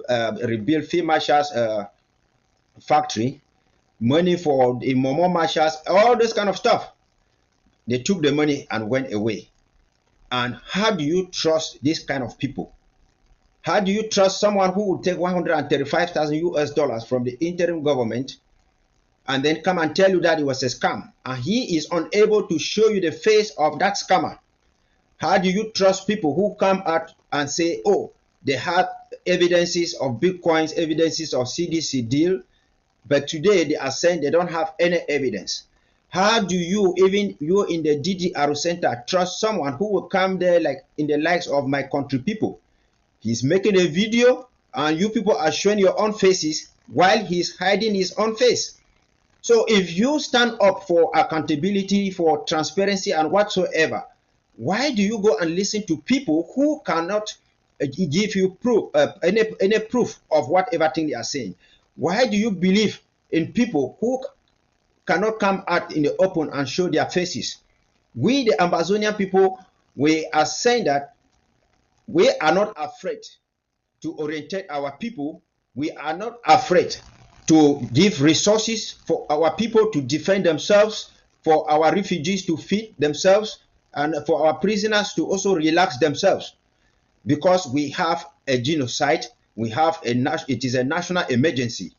rebuild Field Marshal's factory, money for the Momo marshals, all this kind of stuff. They took the money and went away. And how do you trust this kind of people? How do you trust someone who would take 135,000 US dollars from the interim government and then come and tell you that it was a scam, and he is unable to show you the face of that scammer? How do you trust people who come out and say, oh, they have evidences of Bitcoins, evidences of CDC deal, but today they are saying they don't have any evidence? How do you, even you in the DDR center, trust someone who will come there like in the likes of my country people? He's making a video and you people are showing your own faces while he's hiding his own face. So if you stand up for accountability, for transparency and whatsoever, why do you go and listen to people who cannot give you proof, any proof of whatever thing they are saying? Why do you believe in people who cannot come out in the open and show their faces? We, the Ambazonian people, we are saying that we are not afraid to orientate our people. We are not afraid to give resources for our people to defend themselves, for our refugees to feed themselves, and for our prisoners to also relax themselves. Because we have a genocide, we have it is a national emergency.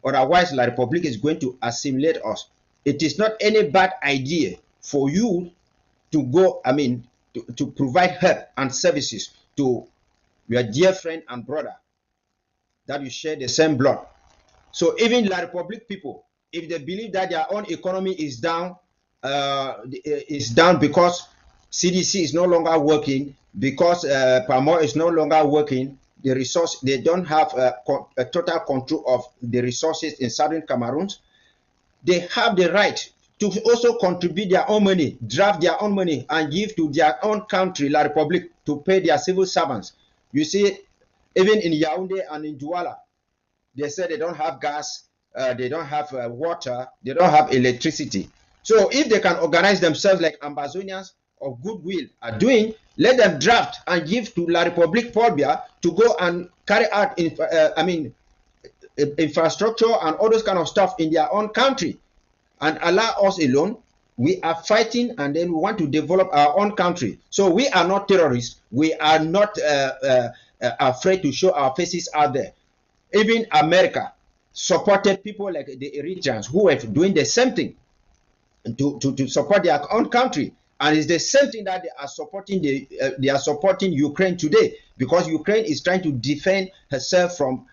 Otherwise, La Republic is going to assimilate us. It is not any bad idea for you to go, to provide help and services to your dear friend and brother that you share the same blood. So even La Republic people, if they believe that their own economy is down because CDC is no longer working, because PAMO is no longer working, they don't have a total control of the resources in southern Cameroon. They have the right to also contribute their own money, draft their own money, and give to their own country, La Republic, to pay their civil servants. You see, even in Yaoundé and in Douala, they say they don't have gas, they don't have water, they don't have electricity. So if they can organize themselves like Ambazonians of goodwill are doing, let them draft and give to La Republic Polbia to go and carry out infrastructure and all those kind of stuff in their own country, and allow us alone. We are fighting and then we want to develop our own country. So we are not terrorists. We are not afraid to show our faces out there. Even America supported people like the Eritreans who were doing the same thing to support their own country. And it's the same thing that they are supporting Ukraine today, because Ukraine is trying to defend herself from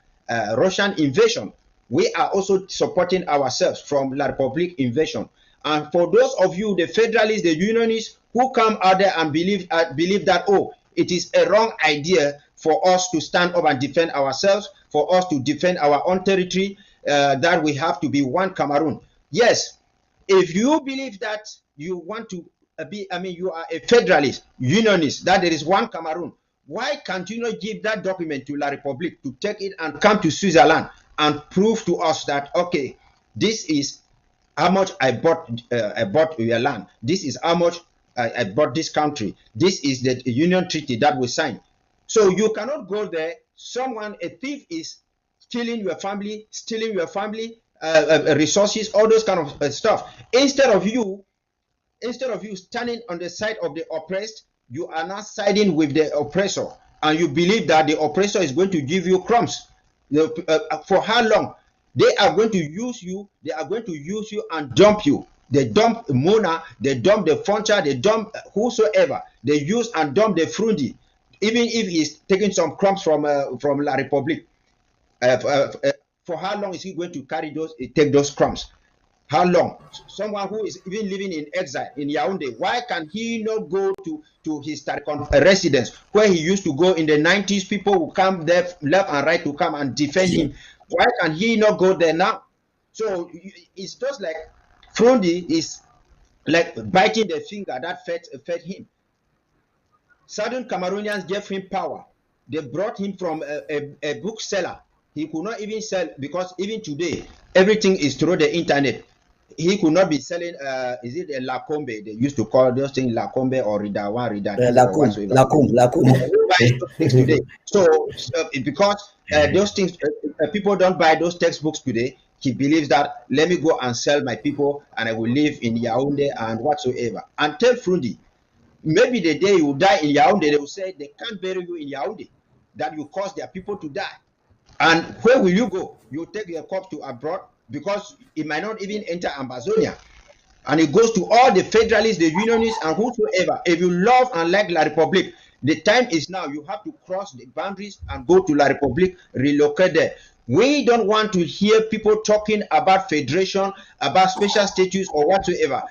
Russian invasion. We are also supporting ourselves from La Republic invasion. And for those of you, the federalists, the unionists, who come out there and believe that, oh, it is a wrong idea for us to stand up and defend ourselves, for us to defend our own territory, that we have to be one Cameroon. Yes, if you believe that you want to you are a federalist, unionist, that there is one Cameroon, why can't you not give that document to La Republic to take it and come to Switzerland and prove to us that, okay, this is how much I bought your land. This is how much I bought this country. This is the union treaty that we signed. So you cannot go there. A thief is stealing your family, resources, all those kind of stuff. Instead of you standing on the side of the oppressed, you are not siding with the oppressor, and you believe that the oppressor is going to give you crumbs. For how long? They are going to use you. They are going to use you and dump you. They dump Mona, they dump the Foncha, they dump whosoever. They use and dump the Frundi, even if he's taking some crumbs from La Republic. For how long is he going to take those crumbs? How long? Someone who is even living in exile in Yaoundé, why can he not go to his residence where he used to go in the 90s? People will come there left and right to come and defend him. Why can he not go there now? So it's just like Frundi is like biting the finger that fed him. Southern Cameroonians gave him power. They brought him from a bookseller. He could not even sell, because even today, everything is through the internet. he could not be selling. Is it a Lacombe? They used to call those things Lacombe or Rida 1, Rida 2, or Lacum, whatsoever. lacum. Who buys those things today? So because those things, people don't buy those textbooks today. He believes that let me go and sell my people, and I will live in Yaoundé and whatsoever. And tell Frundi, maybe the day you die in Yaoundé, they will say they can't bury you in Yaoundé, that you cause their people to die. And where will you go? You take your corpse to abroad because it might not even enter Ambazonia. And it goes to all the federalists, the unionists, and whosoever. If you love and like La Republique, the time is now. You have to cross the boundaries and go to La Republique, relocate there. We don't want to hear people talking about federation, about special status, or whatsoever.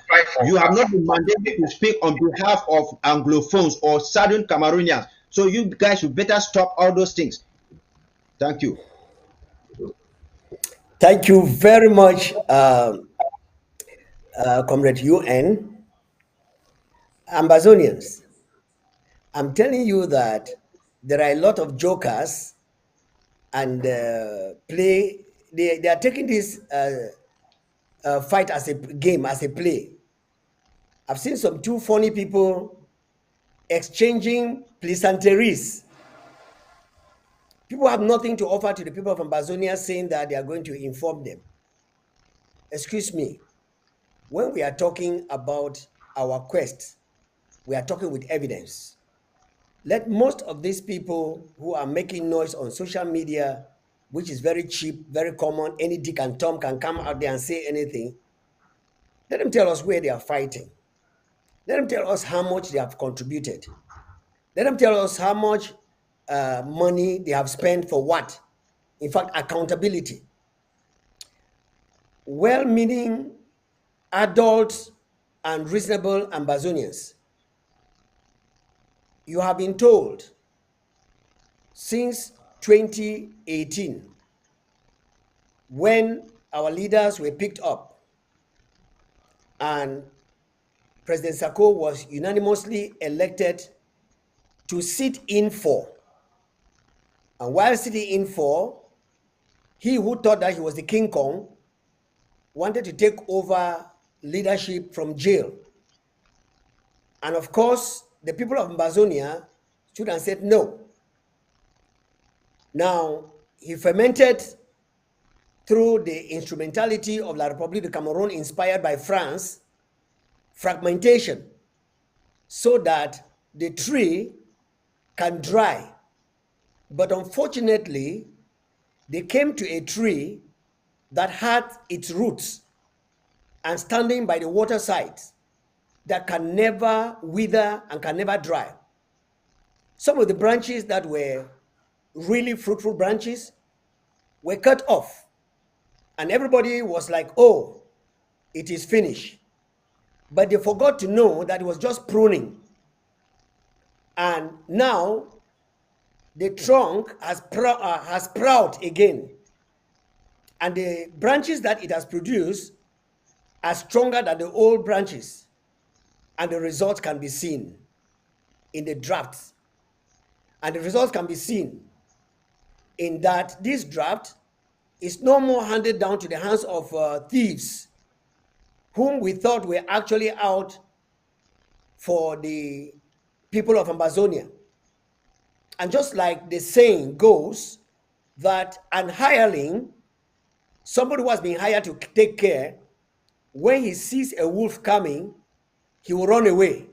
You have not been mandated to speak on behalf of Anglophones or Southern Cameroonians. So you guys should better stop all those things. Thank you. Thank you very much, Comrade UN. Ambazonians, I'm telling you that there are a lot of jokers and they are taking this fight as a game, as a play. I've seen some two funny people exchanging pleasantries. People have nothing to offer to the people of Ambazonia, saying that they are going to inform them. Excuse me, when we are talking about our quest, we are talking with evidence. Let most of these people who are making noise on social media, which is very cheap, very common, any Dick and Tom can come out there and say anything, let them tell us where they are fighting. Let them tell us how much they have contributed. Let them tell us how much money they have spent for what. In fact, accountability. Well-meaning adults and reasonable Ambazonians, you have been told since 2018, when our leaders were picked up and President Sako was unanimously elected to sit in for. And while sitting in for, he who thought that he was the King Kong wanted to take over leadership from jail. And of course, the people of Ambazonia stood and said no. Now, he fermented through the instrumentality of La République de Cameroon, inspired by France, fragmentation, so that the tree can dry. But unfortunately, they came to a tree that had its roots and standing by the waterside that can never wither and can never dry. Some of the branches that were really fruitful branches were cut off. And everybody was like, oh, it is finished. But they forgot to know that it was just pruning. And now the trunk has sprout again. And the branches that it has produced are stronger than the old branches. And the results can be seen in the drafts. And the results can be seen in that this draft is no more handed down to the hands of thieves, whom we thought were actually out for the people of Ambazonia. And just like the saying goes, that an hireling, somebody who has been hired to take care, when he sees a wolf coming, he will run away.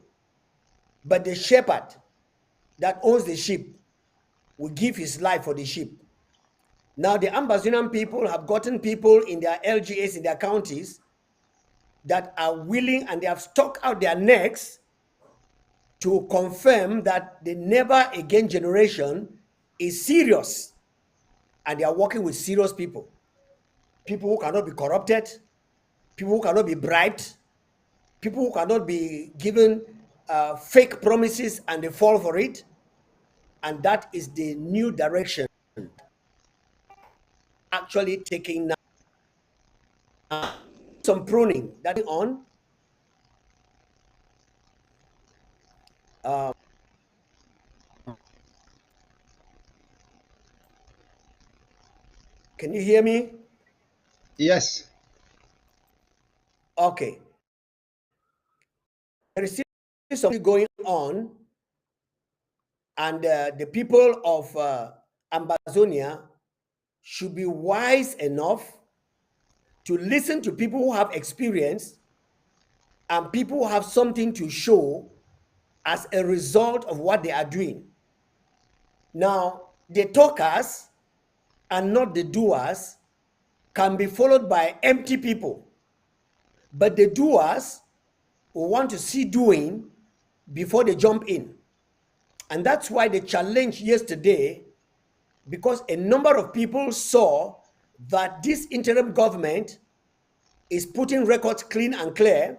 But the shepherd that owns the sheep will give his life for the sheep. Now, the Ambazonian people have gotten people in their LGAs, in their counties, that are willing, and they have stuck out their necks to confirm that the never again generation is serious. And they are working with serious people. People who cannot be corrupted, people who cannot be bribed, people who cannot be given fake promises and they fall for it. And that is the new direction actually taking now. Some pruning that is on. Can you hear me? Yes. Okay. There is still something going on, and the people of Ambazonia should be wise enough to listen to people who have experience and people who have something to show as a result of what they are doing. Now, the talkers and not the doers can be followed by empty people, but the doers will want to see doing before they jump in. And that's why the challenge yesterday, because a number of people saw that this interim government is putting records clean and clear,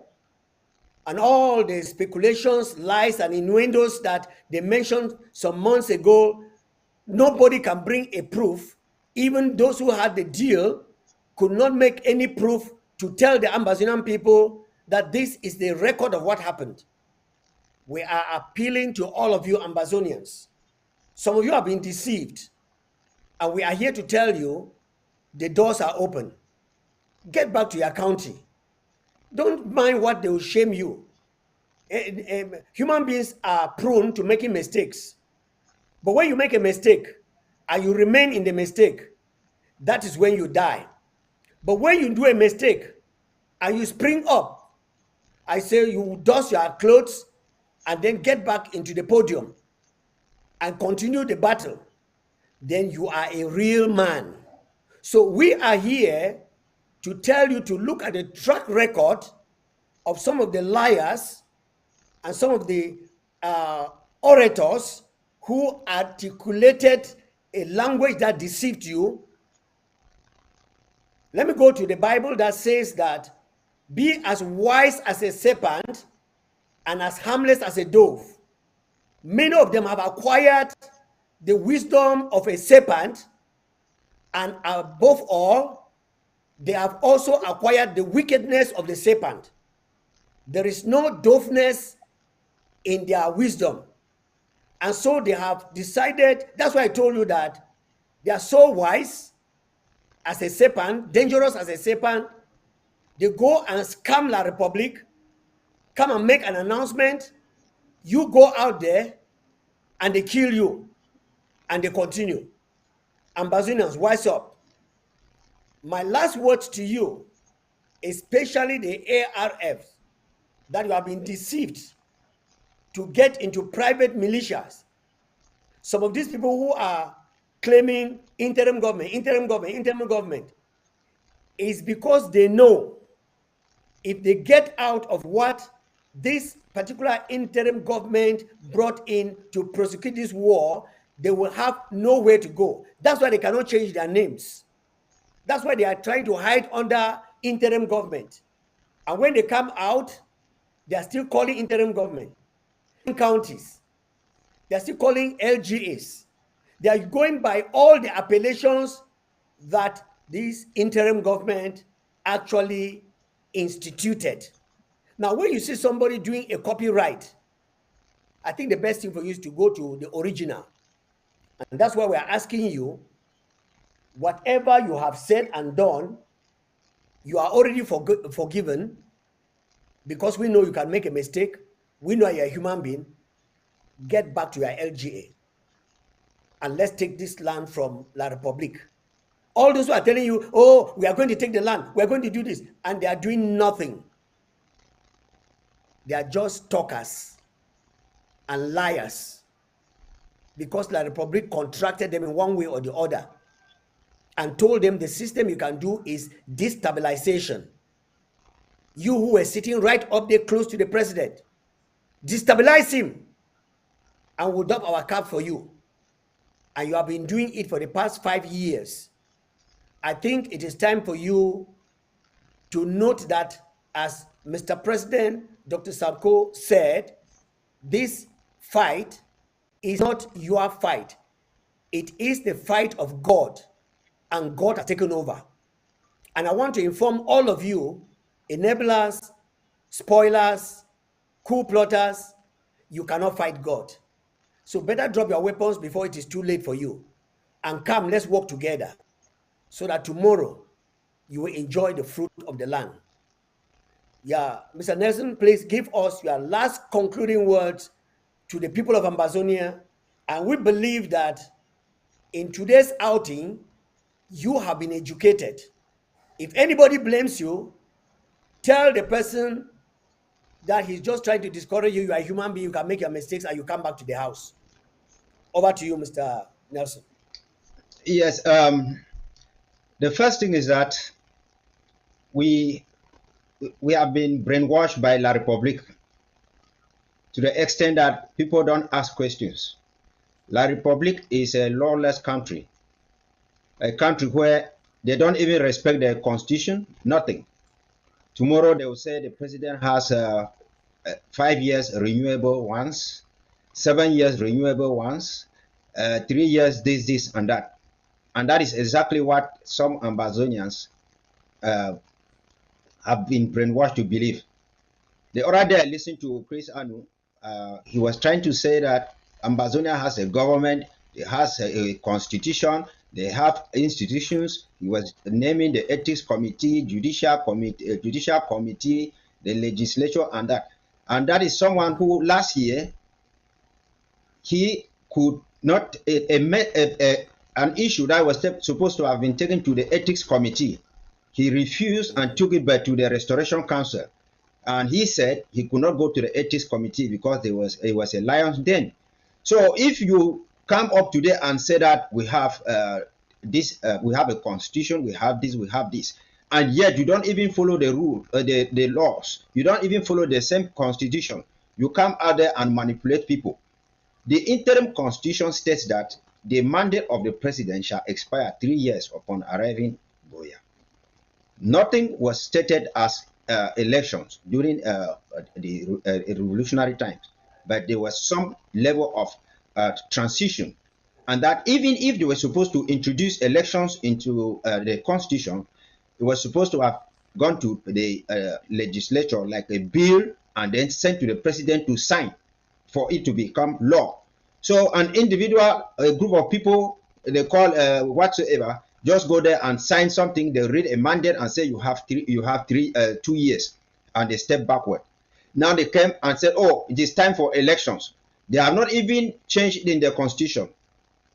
and all the speculations, lies, and innuendos that they mentioned some months ago, nobody can bring a proof. Even those who had the deal could not make any proof to tell the Ambazonian people that this is the record of what happened. We are appealing to all of you Ambazonians. Some of you have been deceived, and we are here to tell you the doors are open. Get back to your county. Don't mind what they will shame you. Human beings are prone to making mistakes. But when you make a mistake and you remain in the mistake, that is when you die. But when you do a mistake and you spring up, I say you dust your clothes and then get back into the podium and continue the battle, then you are a real man. So we are here to tell you to look at the track record of some of the liars and some of the orators who articulated a language that deceived you. Let me go to the Bible that says that be as wise as a serpent and as harmless as a dove. Many of them have acquired the wisdom of a serpent, and above all, they have also acquired the wickedness of the serpent. There is no doveness in their wisdom. And so they have decided, that's why I told you that they are so wise as a serpent, dangerous as a serpent. They go and scam La Republic, come and make an announcement. You go out there and they kill you, and they continue. Ambazonians, wise up. My last words to you, especially the ARF, that you have been deceived to get into private militias. Some of these people who are claiming interim government, is because they know if they get out of what this particular interim government brought in to prosecute this war, they will have nowhere to go. That's why they cannot change their names. That's why they are trying to hide under interim government. And when they come out, they are still calling interim government. Counties, they are still calling LGAs. They are going by all the appellations that this interim government actually instituted. Now, when you see somebody doing a copyright, I think the best thing for you is to go to the original. And that's why we're asking you, whatever you have said and done, you are already forgiven, because we know you can make a mistake. We know you're a human being. Get back to your LGA. And let's take this land from La Republique. All those who are telling you, oh, we are going to take the land, we are going to do this, and they are doing nothing. They are just talkers and liars, because La Republique contracted them in one way or the other and told them the system you can do is destabilization. You who were sitting right up there close to the president, destabilize him and we'll dump our cap for you. And you have been doing it for the past 5 years. I think it is time for you to note that, as Mr. President Dr. Sarko said, this fight is not your fight. It is the fight of God, and God has taken over. And I want to inform all of you, enablers, spoilers, coup plotters, you cannot fight God. So better drop your weapons before it is too late for you. And come, let's work together so that tomorrow you will enjoy the fruit of the land. Yeah, Mr. Nelson, please give us your last concluding words to the people of Ambazonia. And we believe that in today's outing, you have been educated. If anybody blames you, tell the person that he's just trying to discourage you. You are a human being, you can make your mistakes, and you come back to the house. Over to you, Mr. Nelson. Yes. The first thing is that we we have been brainwashed by La Republique to the extent that people don't ask questions. La Republique is a lawless country, a country where they don't even respect the constitution, nothing. Tomorrow they will say the president has 5 years renewable once, 7 years renewable once, 3 years this, and that. And that is exactly what some Ambazonians uh, have been brainwashed to believe. The other day I listened to Chris Anu. He was trying to say that Ambazonia has a government, it has a constitution, they have institutions. He was naming the ethics committee, judicial committee, the legislature, and that. And that is someone who last year he could not an issue that was supposed to have been taken to the ethics committee. He refused and took it back to the restoration council. And he said he could not go to the ethics committee because it was a lion's den. So if you come up today and say that we have this, we have a constitution, we have this, and yet you don't even follow the rule, the laws, you don't even follow the same constitution, you come out there and manipulate people. The interim constitution states that the mandate of the president shall expire 3 years upon arriving Buea. Nothing was stated as elections during the revolutionary times, but there was some level of transition, and that even if they were supposed to introduce elections into the constitution, it was supposed to have gone to the legislature like a bill and then sent to the president to sign for it to become law. So an individual, a group of people, they call whatsoever, just go there and sign something. They read a mandate and say you have 2 years, and they step backward. Now they came and said, oh, it is time for elections. They have not even changed in the constitution.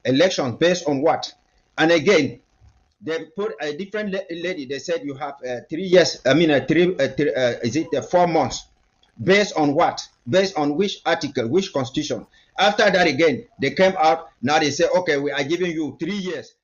Elections based on what? And again, they put a different lady. They said you have 3 years. I mean, is it 4 months? Based on what? Based on which article, which constitution? After that again, they came out. Now they say, okay, we are giving you 3 years.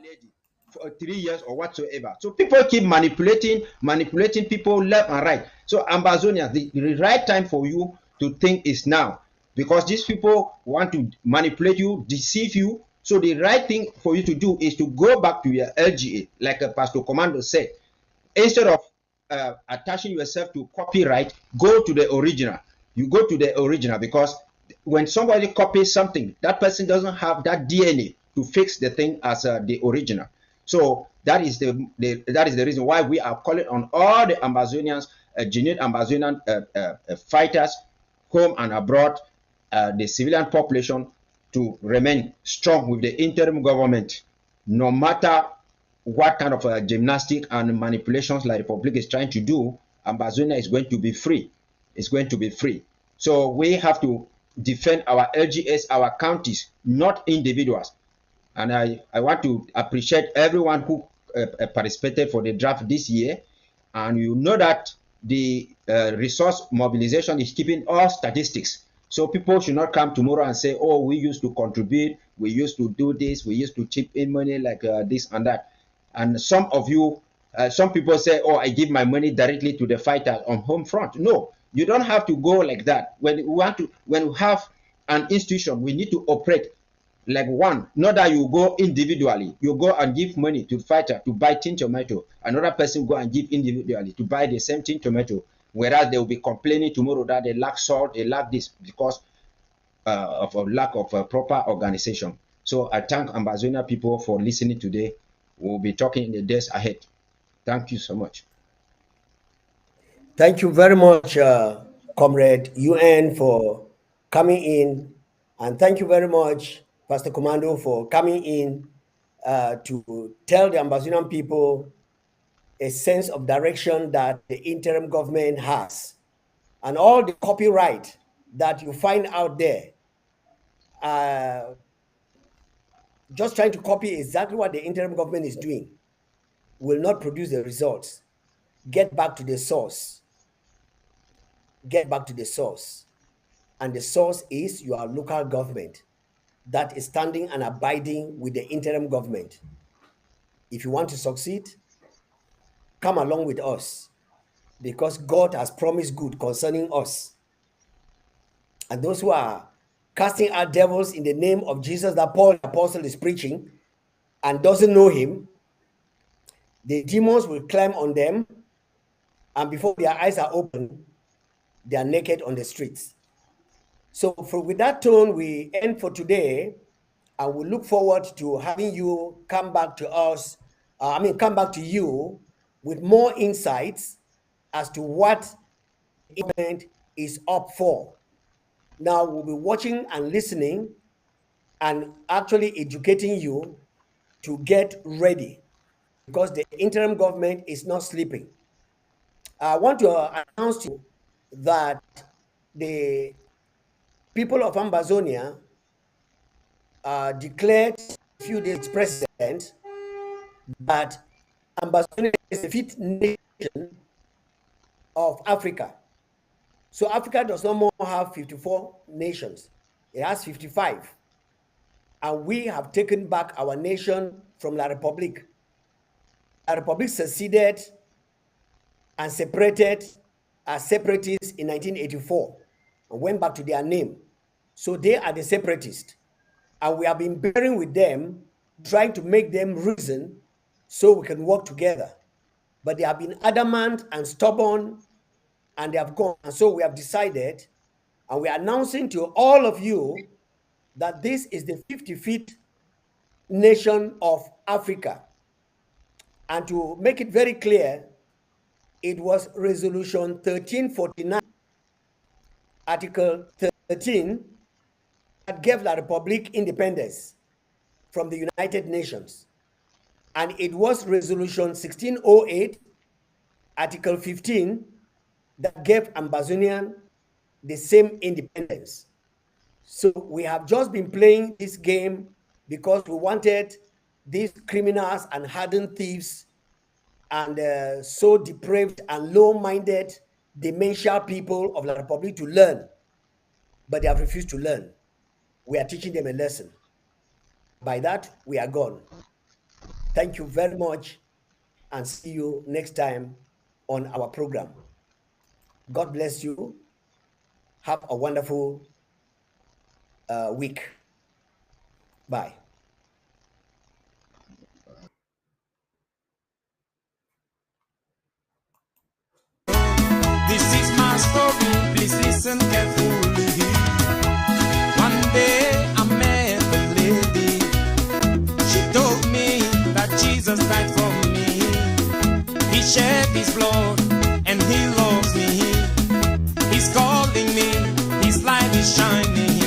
Lady for 3 years or whatsoever. So people keep manipulating people left and right. So Ambazonia, the right time for you to think is now, because these people want to manipulate you, deceive you. So the right thing for you to do is to go back to your LGA, like Pastor Komando said. Instead of attaching yourself to copyright, go to the original. You go to the original, because when somebody copies something, that person doesn't have that DNA to fix the thing as the original. So that is the reason why we are calling on all the Ambazonians, genuine Ambazonian fighters, home and abroad, the civilian population, to remain strong with the interim government, no matter what kind of gymnastic and manipulations like the Republic is trying to do. Ambazonia is going to be free. It's going to be free. So we have to defend our LGS, our counties, not individuals. And I want to appreciate everyone who participated for the draft this year. And you know that the resource mobilization is keeping all statistics. So people should not come tomorrow and say, oh, we used to contribute, we used to do this, we used to chip in money like this and that. And some of you, some people say, oh, I give my money directly to the fighters on home front. No, you don't have to go like that. When we have an institution, we need to operate like one. Not that you go individually. You go and give money to the fighter to buy tin tomato. Another person go and give individually to buy the same tin tomato. Whereas they will be complaining tomorrow that they lack salt, they lack this, because of a lack of proper organization. So I thank Ambazonia people for listening today. We'll be talking in the days ahead. Thank you so much. Thank you very much, Comrade UN, for coming in. And thank you very much, Pastor Komando, for coming in to tell the Ambazonian people a sense of direction that the interim government has. And all the copyright that you find out there, just trying to copy exactly what the interim government is doing, will not produce the results. Get back to the source. Get back to the source. And the source is your local government that is standing and abiding with the interim government. If you want to succeed, come along with us, because God has promised good concerning us. And those who are casting out devils in the name of Jesus that Paul the apostle is preaching and doesn't know him, the demons will climb on them, and before their eyes are open, they are naked on the streets. So with that tone, we end for today, and we look forward to having you come back to us, come back to you with more insights as to what the event is up for. Now we'll be watching and listening and actually educating you to get ready, because the interim government is not sleeping. I want to announce to you that the people of Ambazonia declared a few days president that Ambazonia is the fifth nation of Africa. So Africa does not more have 54 nations. It has 55. And we have taken back our nation from La République. La République seceded and separated as separatists in 1984 and went back to their name. So they are the separatists. And we have been bearing with them, trying to make them reason so we can work together. But they have been adamant and stubborn, and they have gone. And so we have decided, and we are announcing to all of you that this is the 55th nation of Africa. And to make it very clear, it was Resolution 1349, Article 13, that gave La République independence from the United Nations. And it was Resolution 1608, Article 15, that gave Ambazonian the same independence. So we have just been playing this game because we wanted these criminals and hardened thieves and so depraved and low-minded, dementia people of La République to learn, but they have refused to learn. We are teaching them a lesson. By that, we are gone. Thank you very much, and see you next time on our program. God bless you. Have a wonderful week. Bye. This is my story, please listen carefully. One day I met a lady. She told me that Jesus died for me. He shed his blood and he loves me. He's calling me, his light is shining.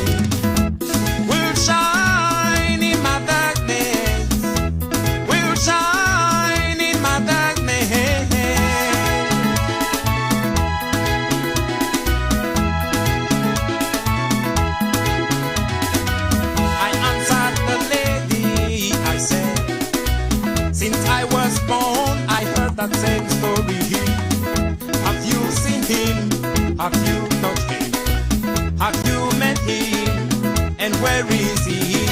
Will shine in my darkness. Will shine in my darkness. I answered the lady, I said, since I was born, I heard that same story. Have you seen him? Have you touched him? Have you met him? And where is he?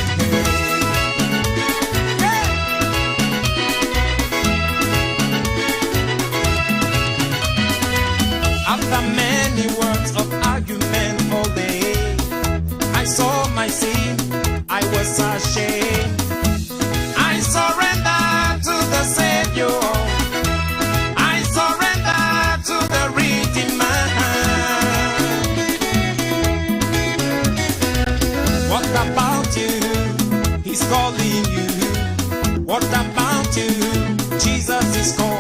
After many words of argument all day, I saw my sin, I was ashamed. I surrendered to the Savior. I surrender to the Redeemer. What about you? He's calling you. What about you? Jesus is calling.